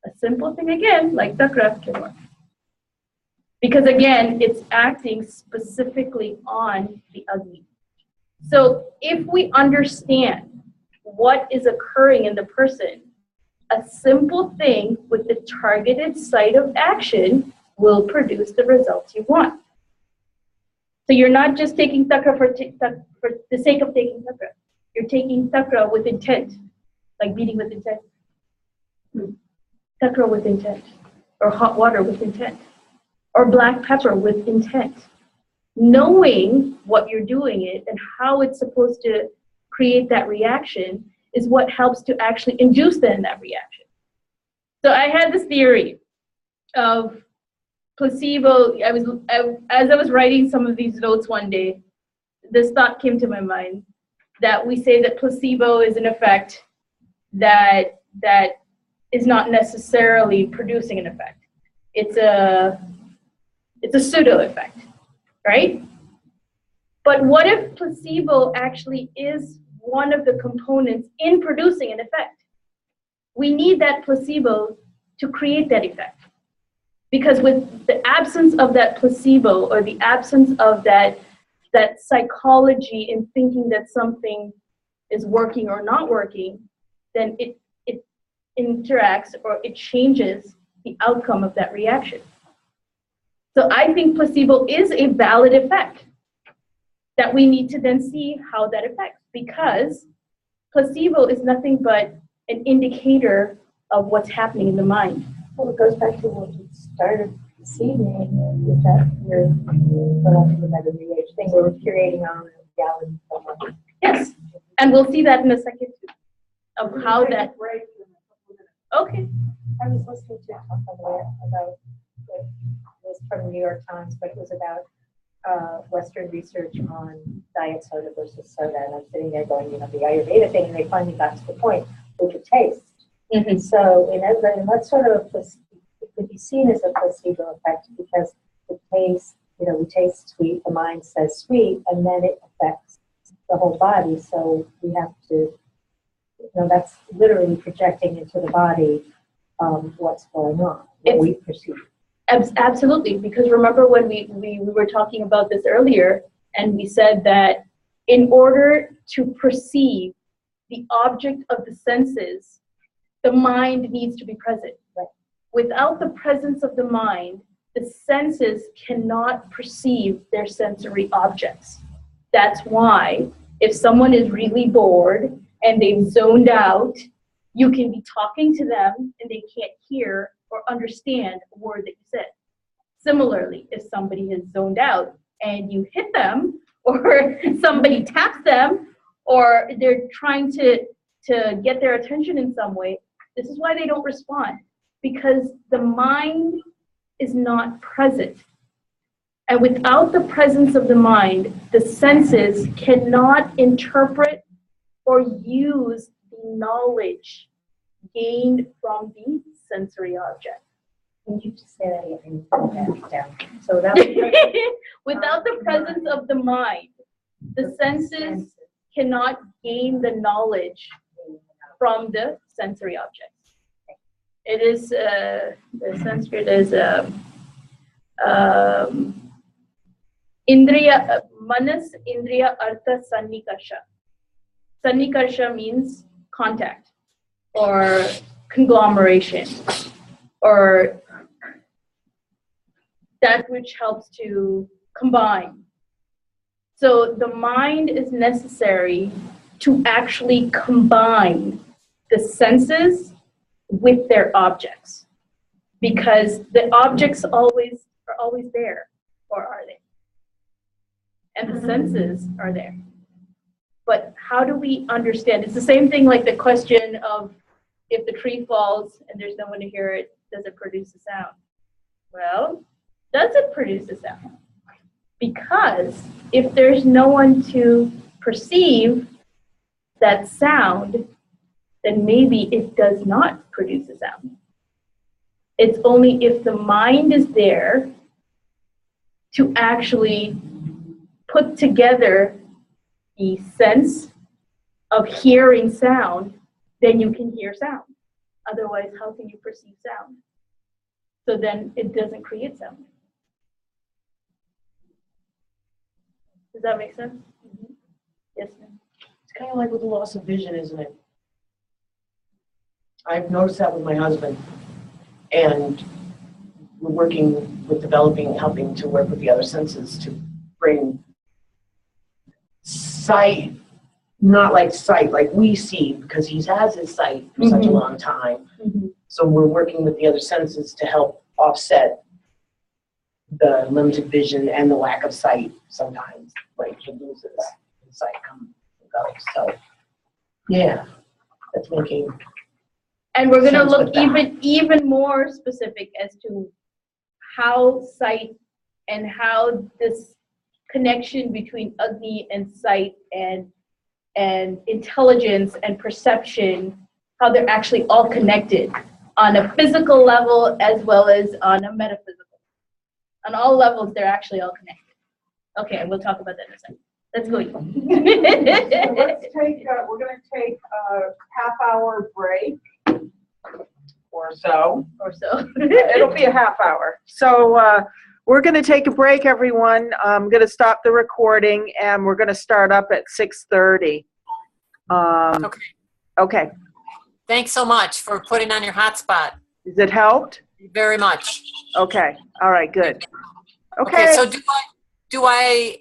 a simple thing, again, like Chakra can work. Because, again, it's acting specifically on the Agni. So if we understand what is occurring in the person, a simple thing with the targeted site of action will produce the results you want. So you're not just taking Chakra for the sake of taking Chakra. You're taking Chakra with intent, like beating with intent. Chakra with intent, or hot water with intent, or black pepper with intent. Knowing what you're doing it and how it's supposed to create that reaction is what helps to actually induce then that reaction. So I had this theory of placebo. As I was writing some of these notes one day, this thought came to my mind that we say that placebo is an effect that is not necessarily producing an effect. It's a pseudo effect, right? But what if placebo actually is one of the components in producing an effect? We need that placebo to create that effect. Because with the absence of that placebo or the absence of that psychology in thinking that something is working or not working, then it interacts or it changes the outcome of that reaction. So I think placebo is a valid effect that we need to then see how that affects, because placebo is nothing but an indicator of what's happening in the mind. Well, it goes back to what you started this evening, is that we're, for lack of a better VH thing, we're creating our own reality so much. Yes, and we'll see that in a second too, of how that. Okay. I was listening to a talk on there about, it was from the New York Times, but it was about Western research on diet soda versus soda, and I'm sitting there going, the Ayurveda thing, and they finally got to the point, which is taste. Mm-hmm. So and that's sort of it could be seen as a placebo effect, because the taste, we taste sweet, the mind says sweet, and then it affects the whole body. So we have to, that's literally projecting into the body what's going on, what we perceive. Absolutely, because remember when we were talking about this earlier, and we said that in order to perceive the object of the senses, the mind needs to be present. Right. Without the presence of the mind, the senses cannot perceive their sensory objects. That's why if someone is really bored and they've zoned out, you can be talking to them and they can't hear or understand a word that you said. Similarly, if somebody has zoned out and you hit them, or somebody taps them, or they're trying to get their attention in some way, this is why they don't respond, because the mind is not present. And without the presence of the mind, the senses cannot interpret or use the knowledge gained from the sensory object. Can you just say that again? Down. So that Without the presence of the mind, the senses cannot gain the knowledge from the sensory objects. It is, the Sanskrit is Indriya, Manas Indriya Artha Sannikarsha. Sannikarsha means contact or conglomeration or that which helps to combine. So the mind is necessary to actually combine the senses with their objects, because the objects are always there, or are they? And the senses are there. But how do we understand? It's the same thing like the question of if the tree falls and there's no one to hear it, does it produce a sound? Well, does it produce a sound? Because if there's no one to perceive that sound, then maybe it does not produce a sound. It's only if the mind is there to actually put together the sense of hearing sound, then you can hear sound. Otherwise, how can you perceive sound? So then it doesn't create sound. Does that make sense? Mm-hmm. Yes, ma'am. It's kind of like with the loss of vision, isn't it? I've noticed that with my husband. And we're working with developing, helping to work with the other senses to bring sight, not like sight, like we see, because he has his sight for such a long time. Mm-hmm. So we're working with the other senses to help offset the limited vision and the lack of sight sometimes. Like he loses his sight comes and goes. So yeah, that's making. And we're going to sense look with that. even more specific as to how sight and how this connection between Agni and sight and intelligence and perception, how they're actually all connected on a physical level as well as on a metaphysical. On all levels, they're actually all connected. Okay, we'll talk about that in a second. Let's go. So let's take, we're going to take a half-hour break or so. It'll be a half hour. So we're going to take a break, everyone. I'm going to stop the recording, and we're going to start up at 6:30. Okay. Okay. Thanks so much for putting on your hotspot. Has it helped? Very much. Okay. All right, good. Okay, so do I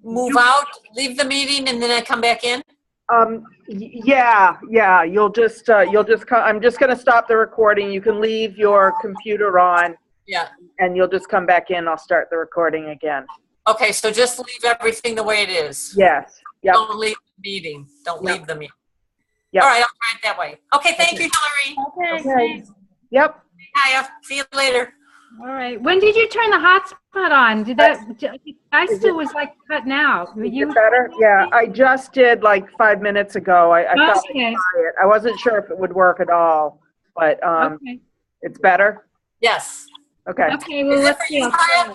move out, leave the meeting, and then I come back in? Yeah. You'll just come. I'm just going to stop the recording. You can leave your computer on. Yeah. And you'll just come back in. I'll start the recording again. Okay, so just leave everything the way it is. Yes. Yep. Don't leave the meeting. Don't Yep. leave the meeting. Yep. All right, I'll try it that way. Okay, thank you, Hillary. Okay. Yep. Hiya. See you later. All right. When did you turn the hotspot on? I still was like cutting out. Were Is you? it better? Yeah, I just did like 5 minutes ago. I thought I'd Okay. try it. I wasn't sure if it would work at all, but Okay. it's better? Yes. Okay. Okay. Well, Is it let's for see. you, Maya?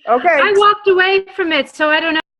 Okay. I walked away from it, so I don't know.